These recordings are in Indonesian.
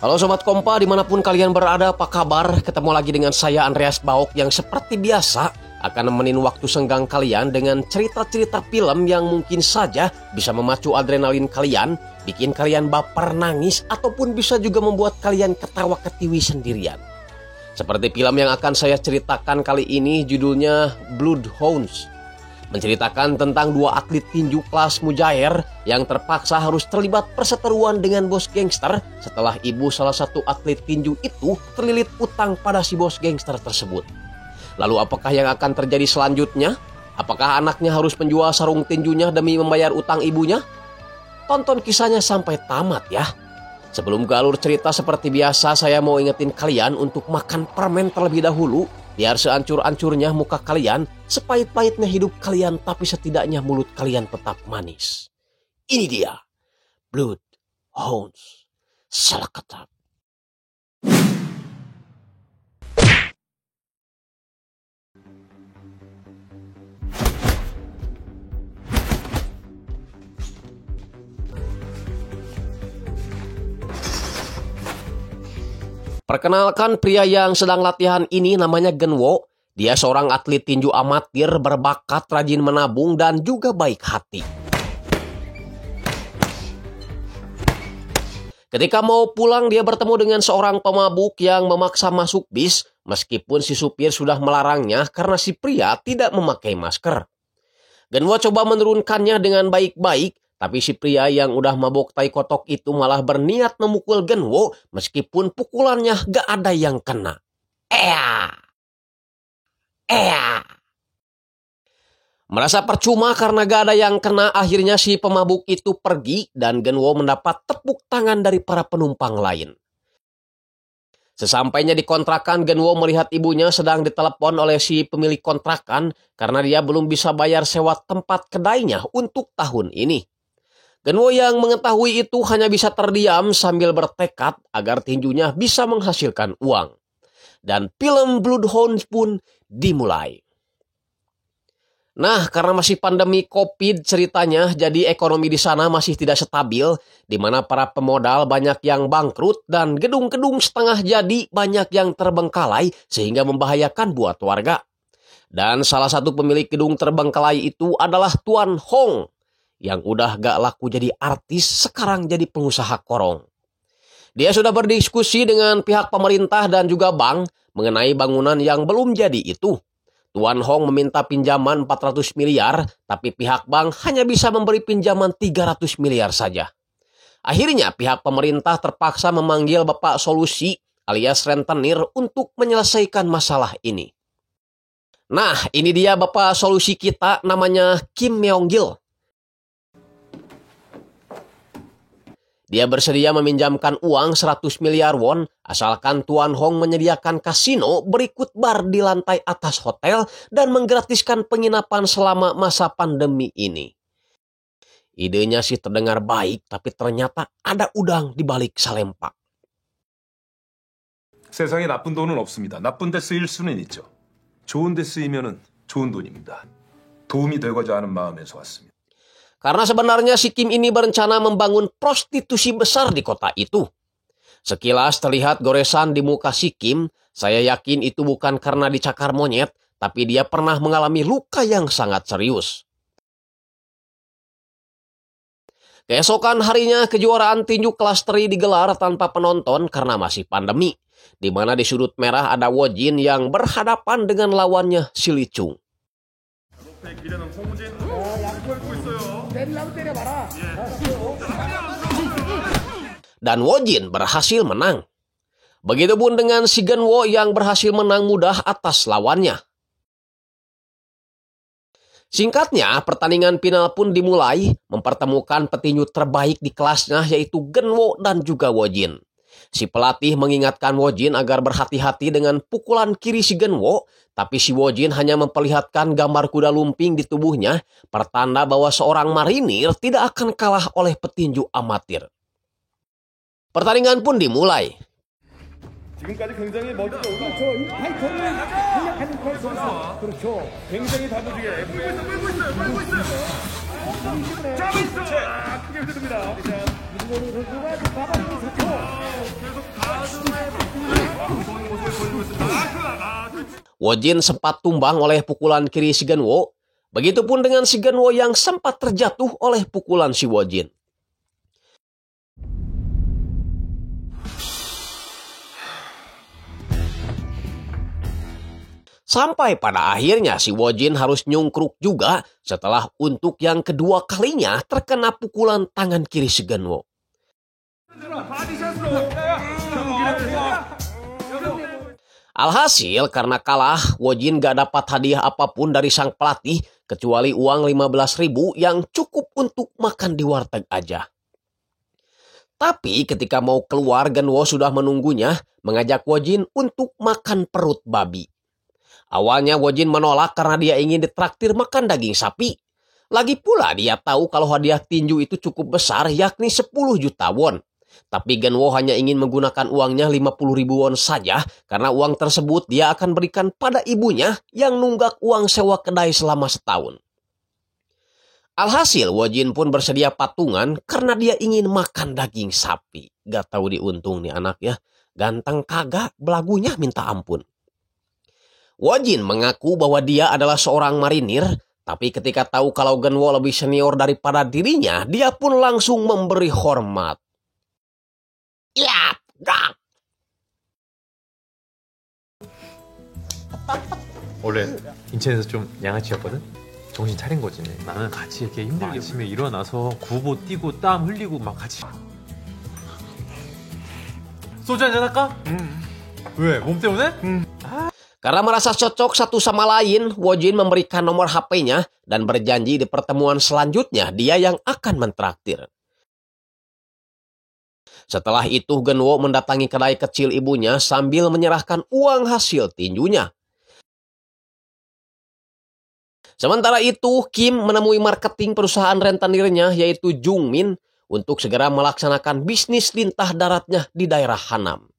Halo Sobat Kompa, dimanapun kalian berada, apa kabar? Ketemu lagi dengan saya Andreas Baok yang seperti biasa akan nemenin waktu senggang kalian dengan cerita-cerita film yang mungkin saja bisa memacu adrenalin kalian, bikin kalian baper nangis, ataupun bisa juga membuat kalian ketawa ketiwi sendirian. Seperti film yang akan saya ceritakan kali ini, judulnya Bloodhounds. Menceritakan tentang dua atlet tinju kelas mujair yang terpaksa harus terlibat perseteruan dengan bos gangster setelah ibu salah satu atlet tinju itu terlilit utang pada si bos gangster tersebut. Lalu apakah yang akan terjadi selanjutnya? Apakah anaknya harus menjual sarung tinjunya demi membayar utang ibunya? Tonton kisahnya sampai tamat ya. Sebelum ke alur cerita seperti biasa, saya mau ingetin kalian untuk makan permen terlebih dahulu. Biar seancur-ancurnya muka kalian, sepahit-pahitnya hidup kalian, tapi setidaknya mulut kalian tetap manis. Ini dia, Bloodhounds. Salah kata. Perkenalkan, pria yang sedang latihan ini namanya Genwo. Dia seorang atlet tinju amatir berbakat, rajin menabung, dan juga baik hati. Ketika mau pulang, dia bertemu dengan seorang pemabuk yang memaksa masuk bis, meskipun si supir sudah melarangnya karena si pria tidak memakai masker. Genwo coba menurunkannya dengan baik-baik, tapi si pria yang udah mabok tai kotok itu malah berniat memukul Genwo meskipun pukulannya gak ada yang kena. Merasa percuma karena gak ada yang kena, akhirnya si pemabuk itu pergi dan Genwo mendapat tepuk tangan dari para penumpang lain. Sesampainya di kontrakan, Genwo melihat ibunya sedang ditelepon oleh si pemilik kontrakan karena dia belum bisa bayar sewa tempat kedainya untuk tahun ini. Genwo yang mengetahui itu hanya bisa terdiam sambil bertekad agar tinjunya bisa menghasilkan uang. Dan film Bloodhounds pun dimulai. Nah, karena masih pandemi COVID ceritanya, jadi ekonomi di sana masih tidak stabil, di mana para pemodal banyak yang bangkrut dan gedung-gedung setengah jadi banyak yang terbengkalai sehingga membahayakan buat warga. Dan salah satu pemilik gedung terbengkalai itu adalah Tuan Hong, yang udah gak laku jadi artis, sekarang jadi pengusaha korong. Dia sudah berdiskusi dengan pihak pemerintah dan juga bank mengenai bangunan yang belum jadi itu. Tuan Hong meminta pinjaman 400 miliar, tapi pihak bank hanya bisa memberi pinjaman 300 miliar saja. Akhirnya pihak pemerintah terpaksa memanggil Bapak Solusi alias rentenir untuk menyelesaikan masalah ini. Nah, ini dia Bapak Solusi kita, namanya Kim Myong-gil. Dia bersedia meminjamkan uang 100 miliar won asalkan Tuan Hong menyediakan kasino berikut bar di lantai atas hotel dan menggratiskan penginapan selama masa pandemi ini. Idenya sih terdengar baik, tapi ternyata ada udang di balik salempak. 세상에 나쁜 돈은 없습니다. 나쁜 데 쓰일 수는 있죠. 좋은 데 쓰이면은 좋은 돈입니다. 도움이 되고자 하는 마음에서 왔습니다. Karena sebenarnya si Kim ini berencana membangun prostitusi besar di kota itu. Sekilas terlihat goresan di muka si Kim, saya yakin itu bukan karena dicakar monyet, tapi dia pernah mengalami luka yang sangat serius. Keesokan harinya kejuaraan tinju kelas 3 digelar tanpa penonton karena masih pandemi, di mana di sudut merah ada Wojin yang berhadapan dengan lawannya si Lee Chung. Dan Wojin berhasil menang. Begitupun dengan si Genwo yang berhasil menang mudah atas lawannya. Singkatnya, pertandingan final pun dimulai, mempertemukan petinju terbaik di kelasnya yaitu Genwo dan juga Wojin. Si pelatih mengingatkan Wojin agar berhati-hati dengan pukulan kiri si Genwo, tapi si Wojin hanya memperlihatkan gambar kuda lumping di tubuhnya, pertanda bahwa seorang marinir tidak akan kalah oleh petinju amatir. Pertandingan pun dimulai. 지금까지 굉장히 멋지게 그렇죠. 이 파이터를 공략하는 선수. 그렇죠. 굉장히 다부지게 끌고 있어요. 잡았어. 크게 흔듭니다. 이동훈 선수가 좀 가방을 샀고. 계속 Wojin sempat tumbang oleh pukulan kiri si Genwo. Begitupun dengan si Genwo yang sempat terjatuh oleh pukulan si Wojin. Sampai pada akhirnya si Wojin harus nyungkruk juga setelah untuk yang kedua kalinya terkena pukulan tangan kiri si Genwo. Alhasil karena kalah, Wojin gak dapat hadiah apapun dari sang pelatih kecuali uang 15.000 yang cukup untuk makan di warteg aja. Tapi ketika mau keluar, Genwo sudah menunggunya, mengajak Wojin untuk makan perut babi. Awalnya Wojin menolak karena dia ingin ditraktir makan daging sapi. Lagi pula dia tahu kalau hadiah tinju itu cukup besar, yakni 10 juta won. Tapi Genwo hanya ingin menggunakan uangnya 50.000 won saja karena uang tersebut dia akan berikan pada ibunya yang nunggak uang sewa kedai selama setahun. Alhasil Wojin pun bersedia patungan karena dia ingin makan daging sapi. Gak tahu diuntung nih anak ya. Ganteng kagak, belagunya minta ampun. Wojin mengaku bahwa dia adalah seorang marinir, tapi ketika tahu kalau Genwo lebih senior daripada dirinya, dia pun langsung memberi hormat. Ya, dak. 원래 인천에서 좀 양아치였거든? 정신 차린 거지. 나는 같이 이렇게 힘들게 아침에 일어나서 구보 뛰고 땀 흘리고 막 같이. 소주 한잔 할까? 왜? 몸 때문에? Karena merasa cocok satu sama lain, Wojin memberikan nomor HP-nya dan berjanji di pertemuan selanjutnya dia yang akan mentraktir. Setelah itu Genwo mendatangi kedai kecil ibunya sambil menyerahkan uang hasil tinjunya. Sementara itu Kim menemui marketing perusahaan rentenirnya yaitu Jungmin untuk segera melaksanakan bisnis lintah daratnya di daerah Hanam.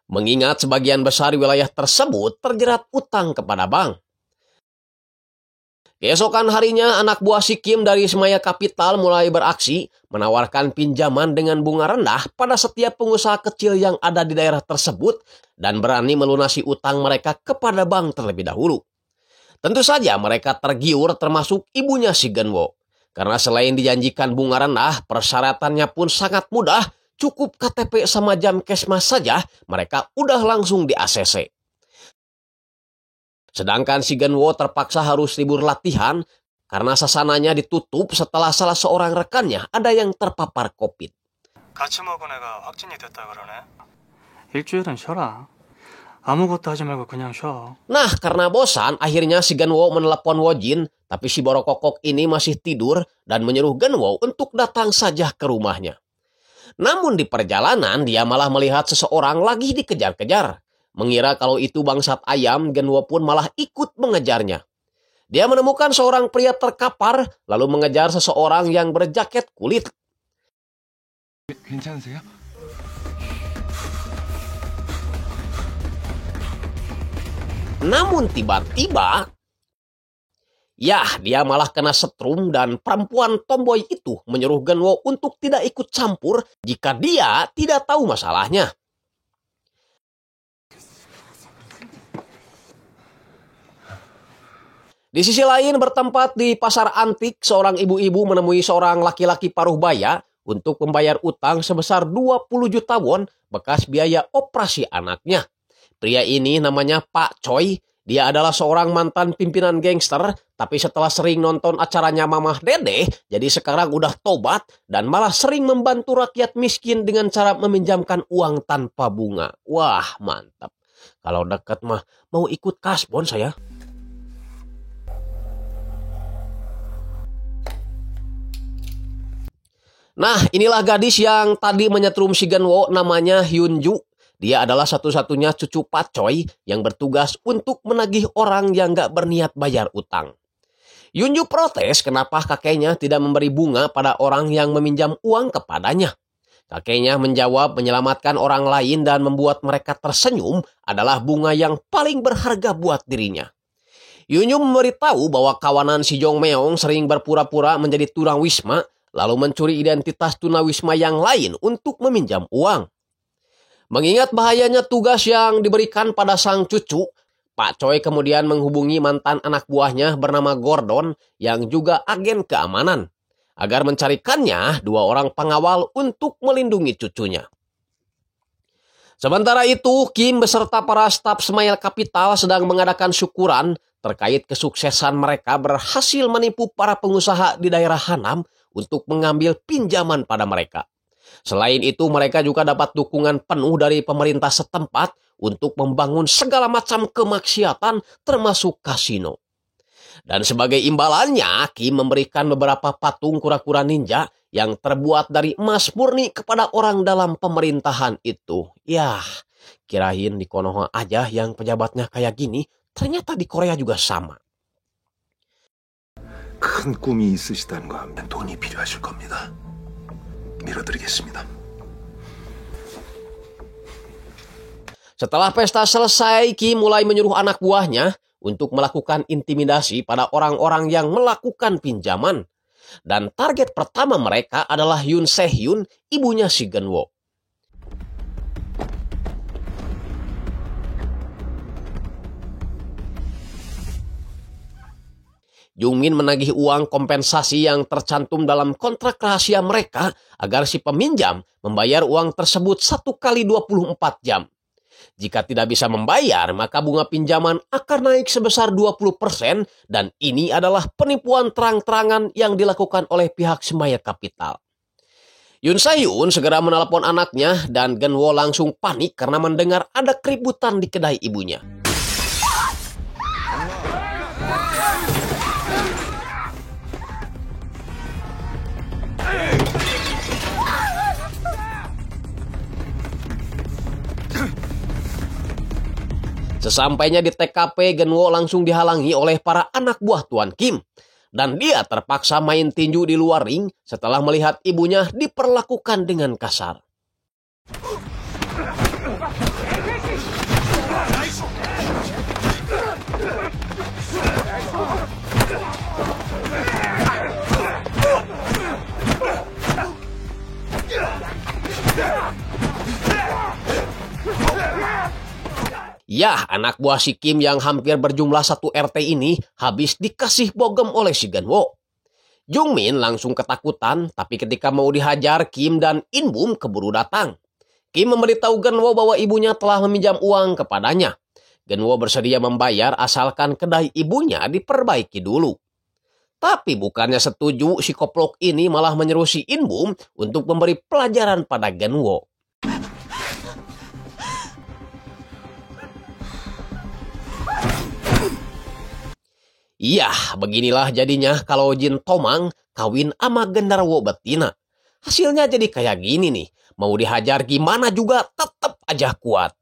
Mengingat sebagian besar wilayah tersebut terjerat utang kepada bank. Keesokan harinya, anak buah si Kim dari Semaya Capital mulai beraksi, menawarkan pinjaman dengan bunga rendah pada setiap pengusaha kecil yang ada di daerah tersebut dan berani melunasi utang mereka kepada bank terlebih dahulu. Tentu saja mereka tergiur termasuk ibunya si Genwo. Karena selain dijanjikan bunga rendah, persyaratannya pun sangat mudah, cukup KTP sama jam kesmas saja, mereka udah langsung di ACC. Sedangkan si Genwo terpaksa harus libur latihan karena sasananya ditutup setelah salah seorang rekannya ada yang terpapar COVID. 같이 먹은 애가 확진이 됐다 그러네. 일주일은 쉬어라. 아무것도 하지 말고 그냥 쉬어. Nah, karena bosan, akhirnya si Genwo menelepon Wojin, tapi si Borokokok ini masih tidur dan menyuruh Genwo untuk datang saja ke rumahnya. Namun di perjalanan, dia malah melihat seseorang lagi dikejar-kejar. Mengira kalau itu bangsat ayam, Genwo pun malah ikut mengejarnya. Dia menemukan seorang pria terkapar, lalu mengejar seseorang yang berjaket kulit. 괜찮으세요? Namun tiba-tiba, dia malah kena setrum dan perempuan tomboy itu menyuruh Genwo untuk tidak ikut campur jika dia tidak tahu masalahnya. Di sisi lain, bertempat di pasar antik, seorang ibu-ibu menemui seorang laki-laki paruh baya untuk membayar utang sebesar 20 juta won bekas biaya operasi anaknya. Pria ini namanya Pak Choi. Dia adalah seorang mantan pimpinan gangster, tapi setelah sering nonton acaranya Mamah Dede, jadi sekarang udah tobat dan malah sering membantu rakyat miskin dengan cara meminjamkan uang tanpa bunga. Wah, mantap. Kalau dekat mah mau ikut kasbon saya. Nah, inilah gadis yang tadi menyetrum si Genwo, namanya Hyunju. Dia adalah satu-satunya cucu Pak Choi yang bertugas untuk menagih orang yang gak berniat bayar utang. Hyunju protes kenapa kakeknya tidak memberi bunga pada orang yang meminjam uang kepadanya. Kakeknya menjawab menyelamatkan orang lain dan membuat mereka tersenyum adalah bunga yang paling berharga buat dirinya. Hyunju memberitahu bahwa kawanan si Jong Meong sering berpura-pura menjadi tunawisma lalu mencuri identitas tunawisma yang lain untuk meminjam uang. Mengingat bahayanya tugas yang diberikan pada sang cucu, Pak Choi kemudian menghubungi mantan anak buahnya bernama Gordon yang juga agen keamanan agar mencarikannya 2 orang pengawal untuk melindungi cucunya. Sementara itu, Kim beserta para staf Smile Capital sedang mengadakan syukuran terkait kesuksesan mereka berhasil menipu para pengusaha di daerah Hanam untuk mengambil pinjaman pada mereka. Selain itu, mereka juga dapat dukungan penuh dari pemerintah setempat untuk membangun segala macam kemaksiatan termasuk kasino. Dan sebagai imbalannya, Kim memberikan beberapa patung kura-kura ninja yang terbuat dari emas murni kepada orang dalam pemerintahan itu. Yah, kirain di Konoha aja yang pejabatnya kayak gini, ternyata di Korea juga sama. 큰 꿈이 있으시다는가 하면 돈이 필요하실 겁니다. 밀어드리겠습니다. Setelah pesta selesai, Kim mulai menyuruh anak buahnya untuk melakukan intimidasi pada orang-orang yang melakukan pinjaman. Dan target pertama mereka adalah Yoon Se-hyun, ibunya si Geun-woo. Jungmin menagih uang kompensasi yang tercantum dalam kontrak rahasia mereka agar si peminjam membayar uang tersebut 1 kali 24 jam. Jika tidak bisa membayar, maka bunga pinjaman akan naik sebesar 20% dan ini adalah penipuan terang-terangan yang dilakukan oleh pihak Smile Capital. Yoon Se-hyun segera menelepon anaknya dan Geun-woo langsung panik karena mendengar ada keributan di kedai ibunya. Sesampainya di TKP, Geun-woo langsung dihalangi oleh para anak buah Tuan Kim. Dan dia terpaksa main tinju di luar ring setelah melihat ibunya diperlakukan dengan kasar. Yah, anak buah si Kim yang hampir berjumlah 1 RT ini habis dikasih bogem oleh si Geun-woo. Jungmin langsung ketakutan, tapi ketika mau dihajar, Kim dan In-bum keburu datang. Kim memberitahu Geun-woo bahwa ibunya telah meminjam uang kepadanya. Geun-woo bersedia membayar asalkan kedai ibunya diperbaiki dulu. Tapi bukannya setuju, si koplok ini malah menyeru si In-bum untuk memberi pelajaran pada Geun-woo. Iya, beginilah jadinya kalau Jin Tomang kawin sama gendarwo betina. Hasilnya jadi kayak gini nih. Mau dihajar gimana juga tetap aja kuat.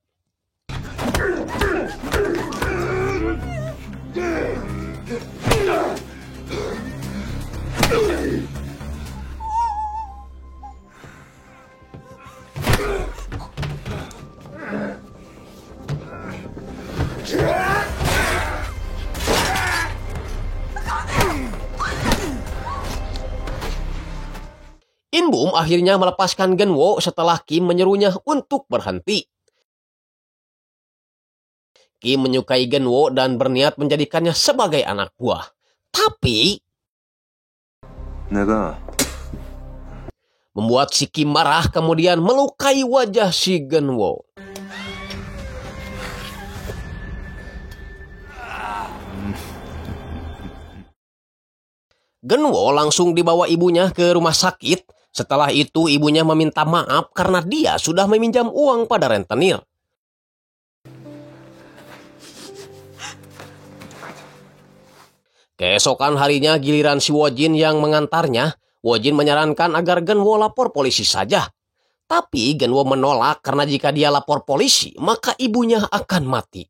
In-bum akhirnya melepaskan Geun-woo setelah Kim menyerunya untuk berhenti. Kim menyukai Geun-woo dan berniat menjadikannya sebagai anak buah. Tapi membuat si Kim marah kemudian melukai wajah si Geun-woo. Geun-woo langsung dibawa ibunya ke rumah sakit. Setelah itu ibunya meminta maaf karena dia sudah meminjam uang pada rentenir. Keesokan harinya giliran si Woo-jin yang mengantarnya. Woo-jin menyarankan agar Geun-woo lapor polisi saja. Tapi Geun-woo menolak karena jika dia lapor polisi maka ibunya akan mati.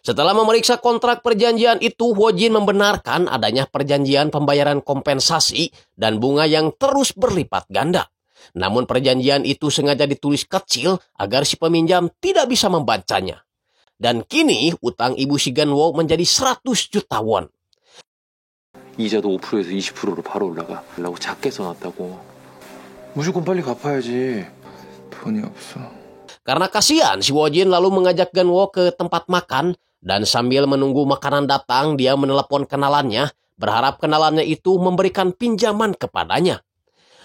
Setelah memeriksa kontrak perjanjian itu, Woo-jin membenarkan adanya perjanjian pembayaran kompensasi dan bunga yang terus berlipat ganda. Namun perjanjian itu sengaja ditulis kecil agar si peminjam tidak bisa membacanya. Dan kini utang ibu si Geun-woo menjadi 100 juta won. 이자도 5%에서 20%로 바로 올라가. 라고 작게 써놨다고. 무조건 빨리 갚아야지. 돈이 없어. Karena kasihan, si Wojin lalu mengajak Genwo ke tempat makan, dan sambil menunggu makanan datang, dia menelepon kenalannya, berharap kenalannya itu memberikan pinjaman kepadanya.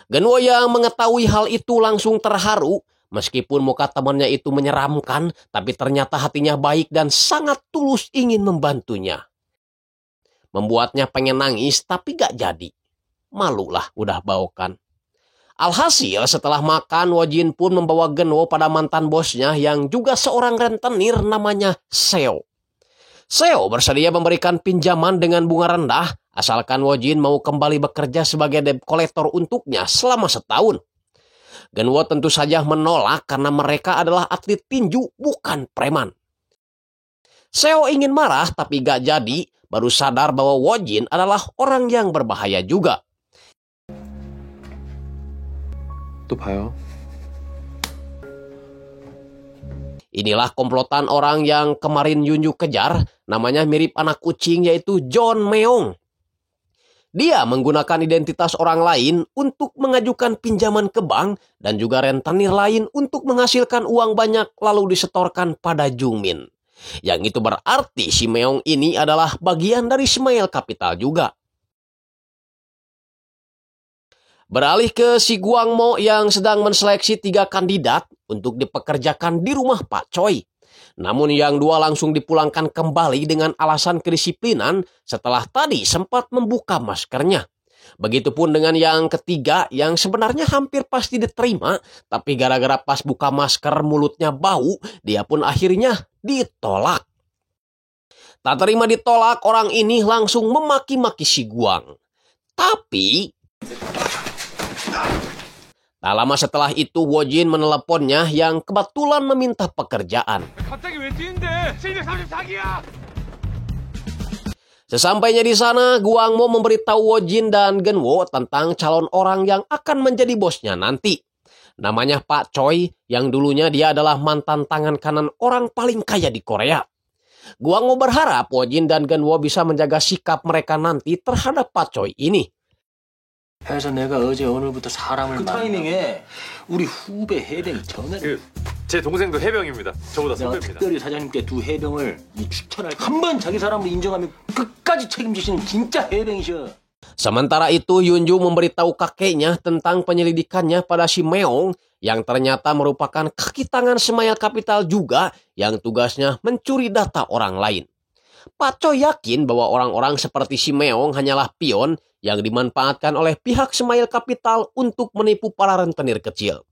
Genwo yang mengetahui hal itu langsung terharu, meskipun muka temannya itu menyeramkan, tapi ternyata hatinya baik dan sangat tulus ingin membantunya. Membuatnya pengen nangis, tapi gak jadi. Malulah udah baukan. Alhasil setelah makan, Wojin pun membawa Genwo pada mantan bosnya yang juga seorang rentenir namanya Seo. Seo bersedia memberikan pinjaman dengan bunga rendah, asalkan Wojin mau kembali bekerja sebagai debt collector untuknya selama setahun. Genwo tentu saja menolak karena mereka adalah atlet tinju, bukan preman. Seo ingin marah tapi gak jadi, baru sadar bahwa Wojin adalah orang yang berbahaya juga. 또 봐요. Inilah komplotan orang yang kemarin Yunju kejar, namanya mirip anak kucing yaitu John Meong. Dia menggunakan identitas orang lain untuk mengajukan pinjaman ke bank dan juga rentenir lain untuk menghasilkan uang banyak lalu disetorkan pada Jungmin. Yang itu berarti si Meong ini adalah bagian dari Smile Capital juga. Beralih ke si Guangmo yang sedang menseleksi 3 kandidat untuk dipekerjakan di rumah Pak Choi. Namun yang 2 langsung dipulangkan kembali dengan alasan kedisiplinan setelah tadi sempat membuka maskernya. Begitupun dengan yang ketiga yang sebenarnya hampir pasti diterima, tapi gara-gara pas buka masker mulutnya bau, dia pun akhirnya ditolak. Tak terima ditolak, orang ini langsung memaki-maki si Guang. Tapi tak lama setelah itu Wojin meneleponnya yang kebetulan meminta pekerjaan. Sesampainya di sana, Guangmo memberitahu Wojin dan Genwo tentang calon orang yang akan menjadi bosnya nanti. Namanya Pak Choi, yang dulunya dia adalah mantan tangan kanan orang paling kaya di Korea. Guangmo berharap Wojin dan Genwo bisa menjaga sikap mereka nanti terhadap Pak Choi ini. 그래서 내가 어제 오늘부터 사람을 그 타이밍에 우리 후배 해병이 전화를 제 동생도 해병입니다. 저보다 내가 선배입니다. 특별히 사장님께 2 해병을 추천할 한 번 자기 사람으로 인정하면 끝까지 책임지시는 진짜 해병이셔. Sementara itu Yunju memberitahu kakeknya tentang penyelidikannya pada si Meong yang ternyata merupakan kaki tangan Smile Capital juga yang tugasnya mencuri data orang lain. Pak Choi yakin bahwa orang-orang seperti si Meong hanyalah pion yang dimanfaatkan oleh pihak Smile Capital untuk menipu para rentenir kecil.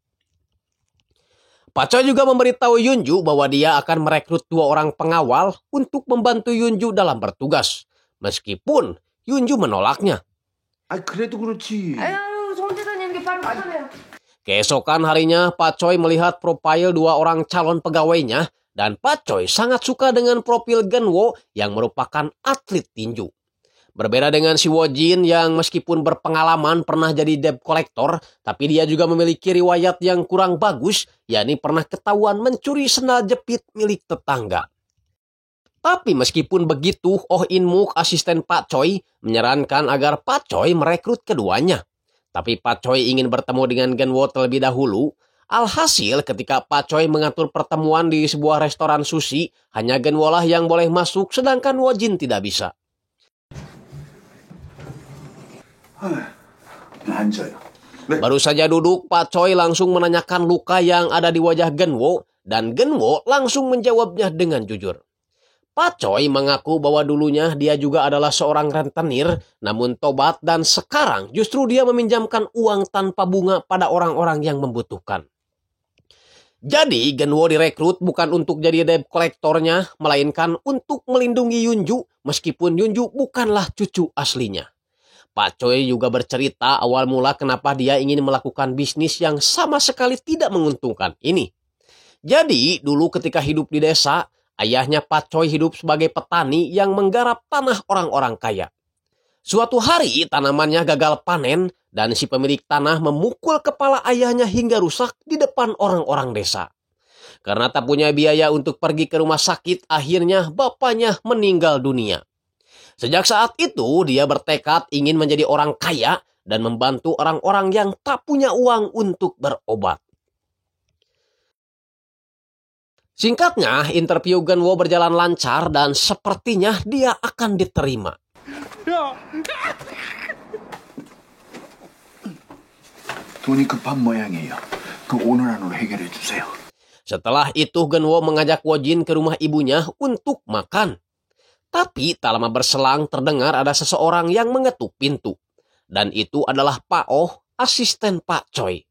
Pak Choi juga memberitahu Yunju bahwa dia akan merekrut 2 orang pengawal untuk membantu Yunju dalam bertugas. Meskipun Yunju menolaknya. 그래도 그렇지. 송 대사님 이게 바로 그거네요. Keesokan harinya Pak Choi melihat profil 2 orang calon pegawainya dan Pak Choi sangat suka dengan profil Genwo yang merupakan atlet tinju. Berbeda dengan si Wojin yang meskipun berpengalaman pernah jadi debt collector, tapi dia juga memiliki riwayat yang kurang bagus, yakni pernah ketahuan mencuri sendal jepit milik tetangga. Tapi meskipun begitu, Oh In Muk, asisten Pak Choi, menyarankan agar Pak Choi merekrut keduanya. Tapi Pak Choi ingin bertemu dengan Genwo terlebih dahulu. Alhasil ketika Pak Choi mengatur pertemuan di sebuah restoran sushi, hanya Genwo lah yang boleh masuk sedangkan Wojin tidak bisa. Baru saja duduk, Pak Choi langsung menanyakan luka yang ada di wajah Genwo, dan Genwo langsung menjawabnya dengan jujur. Pak Choi mengaku bahwa dulunya dia juga adalah seorang rentenir, namun tobat dan sekarang justru dia meminjamkan uang tanpa bunga pada orang-orang yang membutuhkan. Jadi Genwo direkrut bukan untuk jadi debt kolektornya, melainkan untuk melindungi Yunju, meskipun Yunju bukanlah cucu aslinya. Pak Choi juga bercerita awal mula kenapa dia ingin melakukan bisnis yang sama sekali tidak menguntungkan ini. Jadi, dulu ketika hidup di desa, ayahnya Pak Choi hidup sebagai petani yang menggarap tanah orang-orang kaya. Suatu hari, tanamannya gagal panen dan si pemilik tanah memukul kepala ayahnya hingga rusak di depan orang-orang desa. Karena tak punya biaya untuk pergi ke rumah sakit, akhirnya bapaknya meninggal dunia. Sejak saat itu, dia bertekad ingin menjadi orang kaya dan membantu orang-orang yang tak punya uang untuk berobat. Singkatnya, interview Genwo berjalan lancar dan sepertinya dia akan diterima. 돈이 급한 모양이에요. 그 오늘 안으로 해결해 주세요. Setelah itu Genwo mengajak Wojin ke rumah ibunya untuk makan. Tapi tak lama berselang terdengar ada seseorang yang mengetuk pintu. Dan itu adalah Pak Oh, asisten Pak Choi.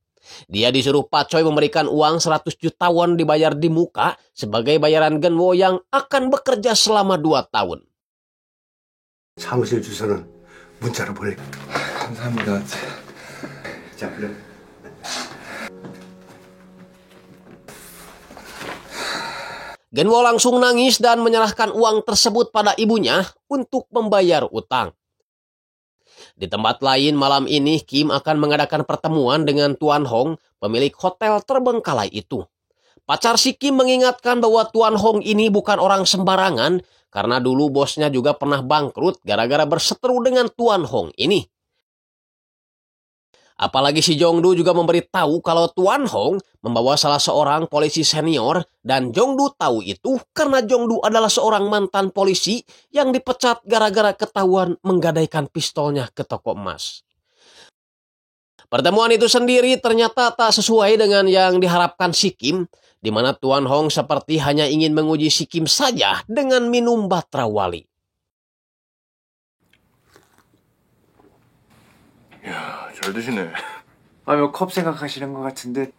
Dia disuruh Pak Choi memberikan uang 100 juta won dibayar di muka sebagai bayaran Genwo yang akan bekerja selama 2 tahun. 사무실 주소는 문자로 보내. 감사합니다. 자, 그래. Genwo langsung nangis dan menyerahkan uang tersebut pada ibunya untuk membayar utang. Di tempat lain malam ini, Kim akan mengadakan pertemuan dengan Tuan Hong, pemilik hotel terbengkalai itu. Pacar si Kim mengingatkan bahwa Tuan Hong ini bukan orang sembarangan, karena dulu bosnya juga pernah bangkrut gara-gara berseteru dengan Tuan Hong ini. Apalagi si Jongdu juga memberitahu kalau Tuan Hong membawa salah seorang polisi senior dan Jongdu tahu itu karena Jongdu adalah seorang mantan polisi yang dipecat gara-gara ketahuan menggadaikan pistolnya ke toko emas. Pertemuan itu sendiri ternyata tak sesuai dengan yang diharapkan si Kim, di mana Tuan Hong seperti hanya ingin menguji si Kim saja dengan minum batra wali. 야, 잘 드시네. 뭐 컵 생각하시는 것 같은데.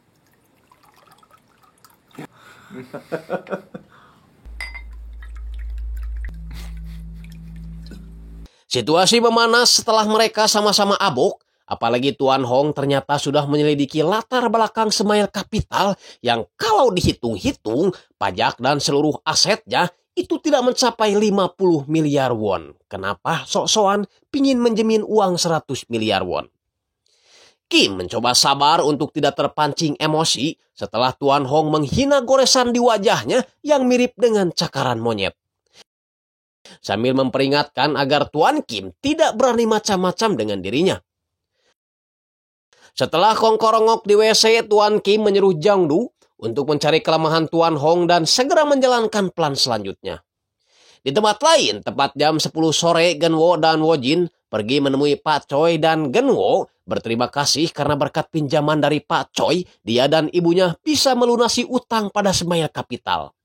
Situasi memanas setelah mereka sama-sama abok, apalagi Tuan Hong ternyata sudah menyelidiki latar belakang Smile Capital yang kalau dihitung-hitung, pajak dan seluruh asetnya itu tidak mencapai 50 miliar won. Kenapa sok-sokan pingin menjemin uang 100 miliar won? Kim mencoba sabar untuk tidak terpancing emosi setelah Tuan Hong menghina goresan di wajahnya yang mirip dengan cakaran monyet. Sambil memperingatkan agar Tuan Kim tidak berani macam-macam dengan dirinya. Setelah kongkorongok di WC, Tuan Kim menyuruh Jongdu untuk mencari kelemahan Tuan Hong dan segera menjalankan plan selanjutnya. Di tempat lain, tepat jam 10 sore, Genwo dan Wojin pergi menemui Pak Choi dan Genwo berterima kasih karena berkat pinjaman dari Pak Choi, dia dan ibunya bisa melunasi utang pada Smile Capital.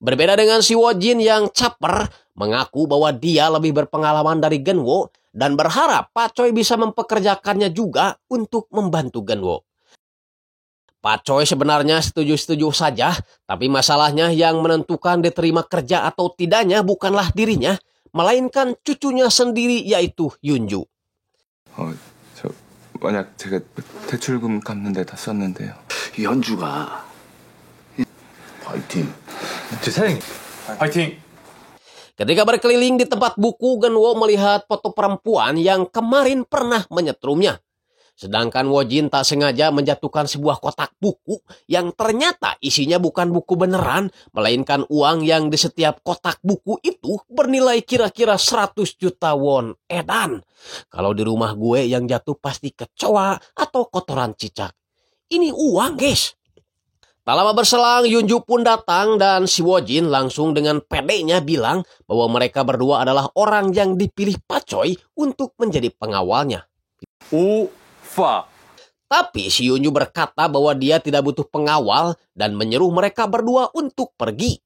Berbeda dengan si Wojin yang caper, mengaku bahwa dia lebih berpengalaman dari Genwo dan berharap Pak Choi bisa mempekerjakannya juga untuk membantu Genwo. Pak Choi sebenarnya setuju-setuju saja, tapi masalahnya yang menentukan diterima kerja atau tidaknya bukanlah dirinya, melainkan cucunya sendiri yaitu Yunju. 만약 제가 대출금 갚는 데 다 썼는데요. 연주가 파이팅. 사장님, 파이팅! Ketika berkeliling di tempat buku, Genwo melihat foto perempuan yang kemarin pernah menyetrumnya. Sedangkan Wojin tak sengaja menjatuhkan sebuah kotak buku yang ternyata isinya bukan buku beneran, melainkan uang yang di setiap kotak buku itu bernilai kira-kira 100 juta won edan. Kalau di rumah gue yang jatuh pasti kecoa atau kotoran cicak. Ini uang, guys. Tak lama berselang, Yunju pun datang dan si Wojin langsung dengan pedenya bilang bahwa mereka berdua adalah orang yang dipilih Pak Choi untuk menjadi pengawalnya. Tapi si Yunju berkata bahwa dia tidak butuh pengawal dan menyuruh mereka berdua untuk pergi.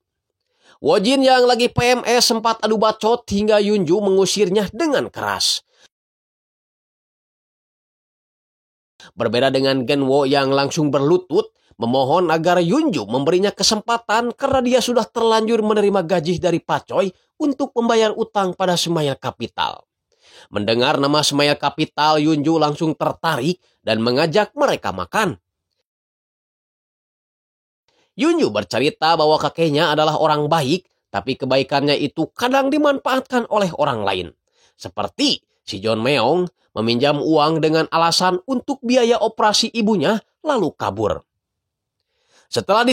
Wojin yang lagi PMS sempat adu bacot hingga Yunju mengusirnya dengan keras. Berbeda dengan Genwo yang langsung berlutut, memohon agar Yunju memberinya kesempatan karena dia sudah terlanjur menerima gaji dari Pak Choi untuk membayar utang pada Smile Capital. Mendengar nama Smile Capital, Yunju langsung tertarik dan mengajak mereka makan. Yunju bercerita bahwa kakeknya adalah orang baik, tapi kebaikannya itu kadang dimanfaatkan oleh orang lain. Seperti si John Meong meminjam uang dengan alasan untuk biaya operasi ibunya lalu kabur. Setelah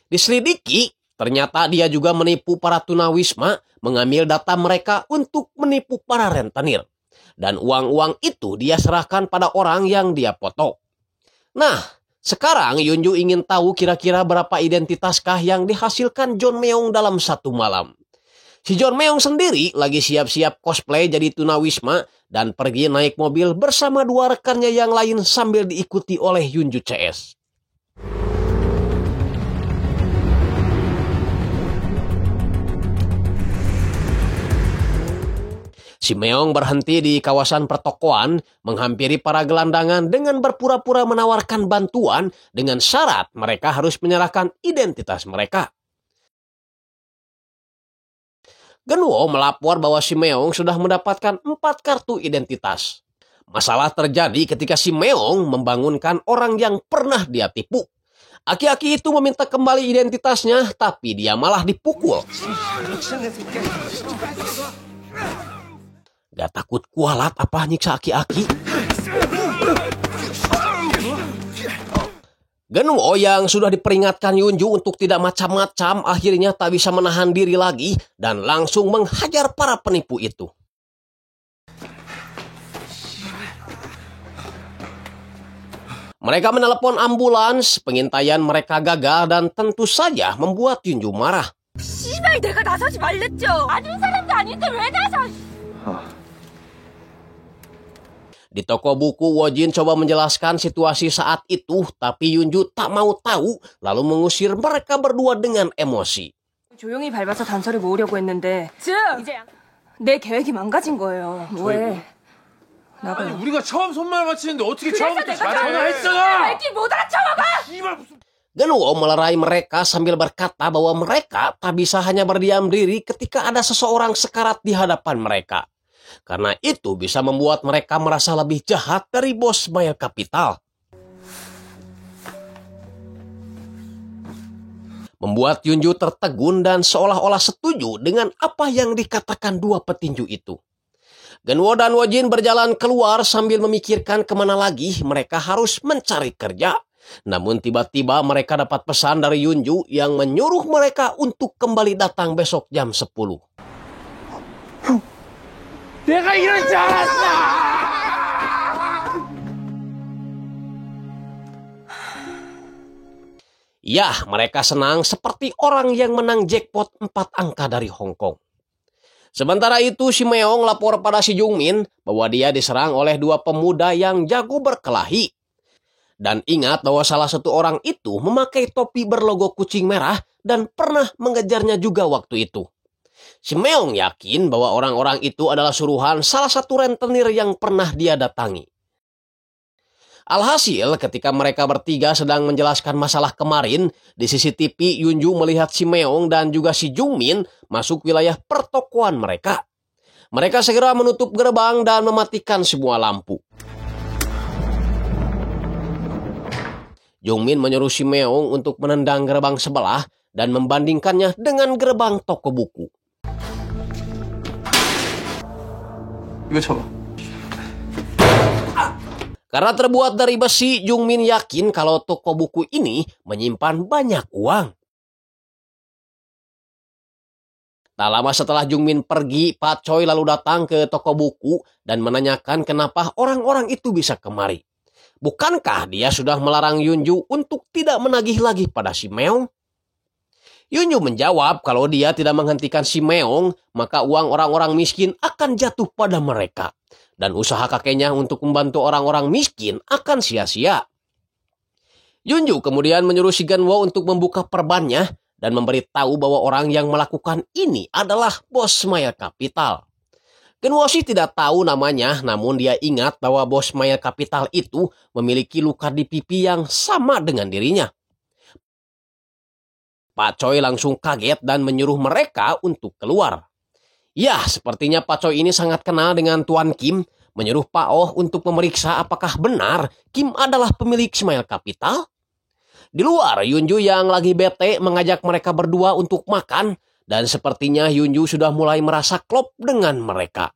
diselidiki, ternyata dia juga menipu para tunawisma, mengambil data mereka untuk menipu para rentenir. Dan uang-uang itu dia serahkan pada orang yang dia foto. Nah, Sekarang Yunju ingin tahu kira-kira berapa identitaskah yang dihasilkan John Meong dalam satu malam. Si John Meong sendiri lagi siap-siap cosplay jadi tunawisma dan pergi naik mobil bersama dua rekannya yang lain sambil diikuti oleh Yunju CS. Si Meong berhenti di kawasan pertokoan, menghampiri para gelandangan dengan berpura-pura menawarkan bantuan dengan syarat mereka harus menyerahkan identitas mereka. Genwo melapor bahwa si Meong sudah mendapatkan 4 kartu identitas. Masalah terjadi ketika si Meong membangunkan orang yang pernah dia tipu. Aki-aki itu meminta kembali identitasnya, tapi dia malah dipukul. Gak takut kualat apa nyiksa aki-aki? Genwo yang sudah diperingatkan Yunju untuk tidak macam-macam akhirnya tak bisa menahan diri lagi dan langsung menghajar para penipu itu. Mereka menelepon ambulans, pengintaian mereka gagal dan tentu saja membuat Yunju marah. 씨발 내가 나서지 말랬죠. 아닌 사람도 아닌데 왜 나서? Di toko buku, Wojin coba menjelaskan situasi saat itu, tapi Yunju tak mau tahu, lalu mengusir mereka berdua dengan emosi. 조용히 밟아서 단서를 모으려고 했는데 즉 이제 내 계획이 망가진 거예요. 왜? 아니 우리가 처음 손말 맞히는데 어떻게 처음부터 내가 전화했잖아. 알길 못 알아쳐먹어! 씨발 무슨 Genwo melerai mereka sambil berkata bahwa mereka tak bisa hanya berdiam diri ketika ada seseorang sekarat di hadapan mereka. Karena itu bisa membuat mereka merasa lebih jahat dari bos Maya Capital. Membuat Yunju tertegun dan seolah-olah setuju dengan apa yang dikatakan dua petinju itu. Genwo dan Wojin berjalan keluar sambil memikirkan kemana lagi mereka harus mencari kerja. Namun tiba-tiba mereka dapat pesan dari Yunju yang menyuruh mereka untuk kembali datang besok jam 10. 내가 이럴 줄 알았어. Ya, mereka senang seperti orang yang menang jackpot 4 angka dari Hong Kong. Sementara itu, si Meong lapor pada si Jungmin bahwa dia diserang oleh 2 pemuda yang jago berkelahi. Dan ingat bahwa salah satu orang itu memakai topi berlogo kucing merah dan pernah mengejarnya juga waktu itu. Si Meong yakin bahwa orang-orang itu adalah suruhan salah satu rentenir yang pernah dia datangi. Alhasil, ketika mereka bertiga sedang menjelaskan masalah kemarin, di CCTV Yunju melihat si Meong dan juga si Jungmin masuk wilayah pertokoan mereka. Mereka segera menutup gerbang dan mematikan semua lampu. Jungmin menyuruh si Meong untuk menendang gerbang sebelah dan membandingkannya dengan gerbang toko buku. 이거 쳐봐. Karena terbuat dari besi, Jungmin yakin kalau toko buku ini menyimpan banyak uang. Tak lama setelah Jungmin pergi, Pak Choi lalu datang ke toko buku dan menanyakan kenapa orang-orang itu bisa kemari. Bukankah dia sudah melarang Yunju untuk tidak menagih lagi pada si Meong? Yunju menjawab kalau dia tidak menghentikan si Meong, maka uang orang-orang miskin akan jatuh pada mereka. Dan usaha kakeknya untuk membantu orang-orang miskin akan sia-sia. Yunju kemudian menyuruh si Genwo untuk membuka perbannya dan memberitahu bahwa orang yang melakukan ini adalah bos Maya Capital. Genwo sih tidak tahu namanya, namun dia ingat bahwa bos Maya Capital itu memiliki luka di pipi yang sama dengan dirinya. Pak Choi langsung kaget dan menyuruh mereka untuk keluar. Ya, sepertinya Pak Choi ini sangat kenal dengan Tuan Kim, menyuruh Pak Oh untuk memeriksa apakah benar Kim adalah pemilik Smile Capital. Di luar, Yunju yang lagi bete mengajak mereka berdua untuk makan, dan sepertinya Yunju sudah mulai merasa klop dengan mereka.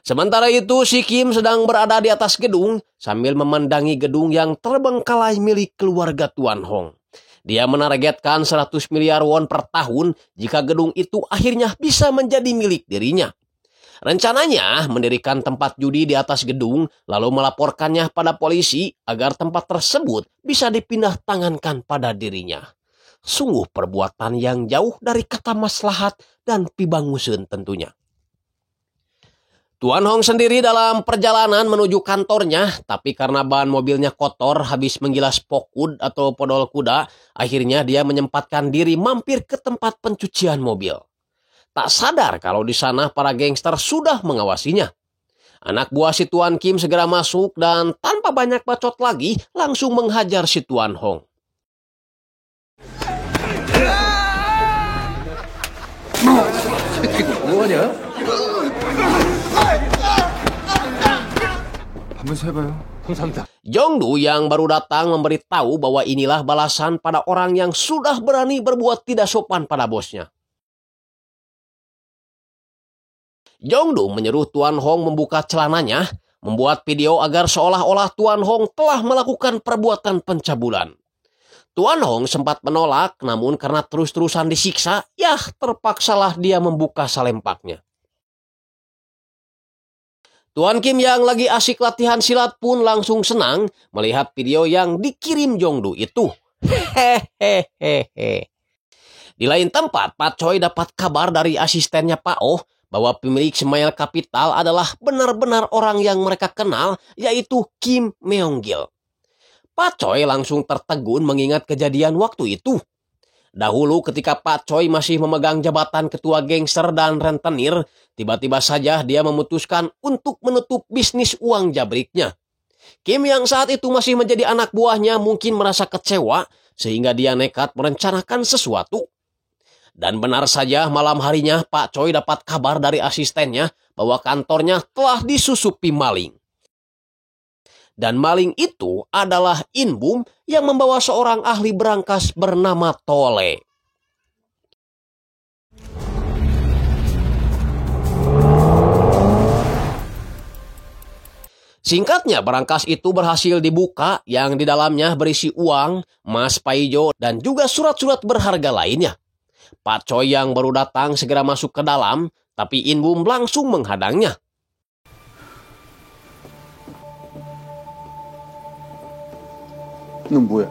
Sementara itu, si Kim sedang berada di atas gedung sambil memandangi gedung yang terbengkalai milik keluarga Tuan Hong. Dia menargetkan 100 miliar won per tahun jika gedung itu akhirnya bisa menjadi milik dirinya. Rencananya mendirikan tempat judi di atas gedung lalu melaporkannya pada polisi agar tempat tersebut bisa dipindah tangankan pada dirinya. Sungguh perbuatan yang jauh dari kata maslahat dan pibanguseun tentunya. Tuan Hong sendiri dalam perjalanan menuju kantornya, tapi karena ban mobilnya kotor habis menggilas pokud atau podol kuda, akhirnya dia menyempatkan diri mampir ke tempat pencucian mobil. Tak sadar kalau di sana para gangster sudah mengawasinya. Anak buah si Tuan Kim segera masuk dan tanpa banyak bacot lagi langsung menghajar si Tuan Hong. Jongdu yang baru datang memberitahu bahwa inilah balasan pada orang yang sudah berani berbuat tidak sopan pada bosnya. Jongdu menyeru Tuan Hong membuka celananya, membuat video agar seolah-olah Tuan Hong telah melakukan perbuatan pencabulan. Tuan Hong sempat menolak, namun karena terus-terusan disiksa, terpaksalah dia membuka salempaknya. Tuan Kim yang lagi asik latihan silat pun langsung senang melihat video yang dikirim Jongdu itu. Hehehehe. Di lain tempat, Pak Choi dapat kabar dari asistennya Pak Oh bahwa pemilik Smile Capital adalah benar-benar orang yang mereka kenal, yaitu Kim Meong-gil. Pak Choi langsung tertegun mengingat kejadian waktu itu. Dahulu ketika Pak Choi masih memegang jabatan ketua gangster dan rentenir, tiba-tiba saja dia memutuskan untuk menutup bisnis uang jabriknya. Kim yang saat itu masih menjadi anak buahnya mungkin merasa kecewa sehingga dia nekat merencanakan sesuatu. Dan benar saja malam harinya Pak Choi dapat kabar dari asistennya bahwa kantornya telah disusupi maling. Dan maling itu adalah In Bum yang membawa seorang ahli berangkas bernama Tole. Singkatnya, berangkas itu berhasil dibuka yang di dalamnya berisi uang, emas paijo, dan juga surat-surat berharga lainnya. Pak Choi yang baru datang segera masuk ke dalam, tapi In Bum langsung menghadangnya. 넌 뭐야?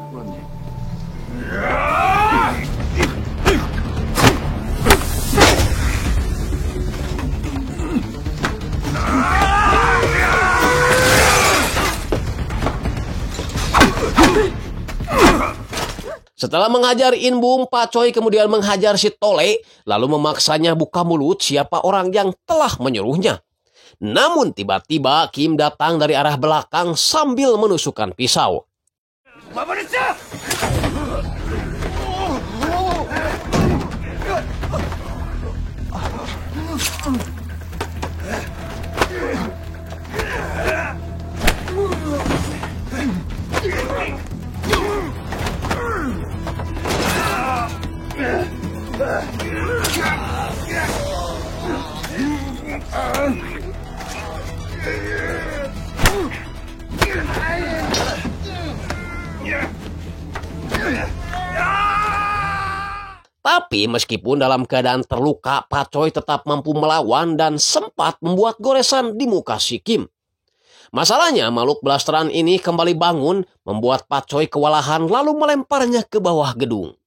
Setelah menghajar In Bum, Pak Choi kemudian menghajar si Tole, lalu memaksanya buka mulut siapa orang yang telah menyuruhnya. Namun tiba-tiba Kim datang dari arah belakang sambil menusukkan pisau. Tapi meskipun dalam keadaan terluka, Pak Choi tetap mampu melawan dan sempat membuat goresan di muka si Kim. Masalahnya, makhluk blasteran ini kembali bangun, membuat Pak Choi kewalahan lalu melemparnya ke bawah gedung.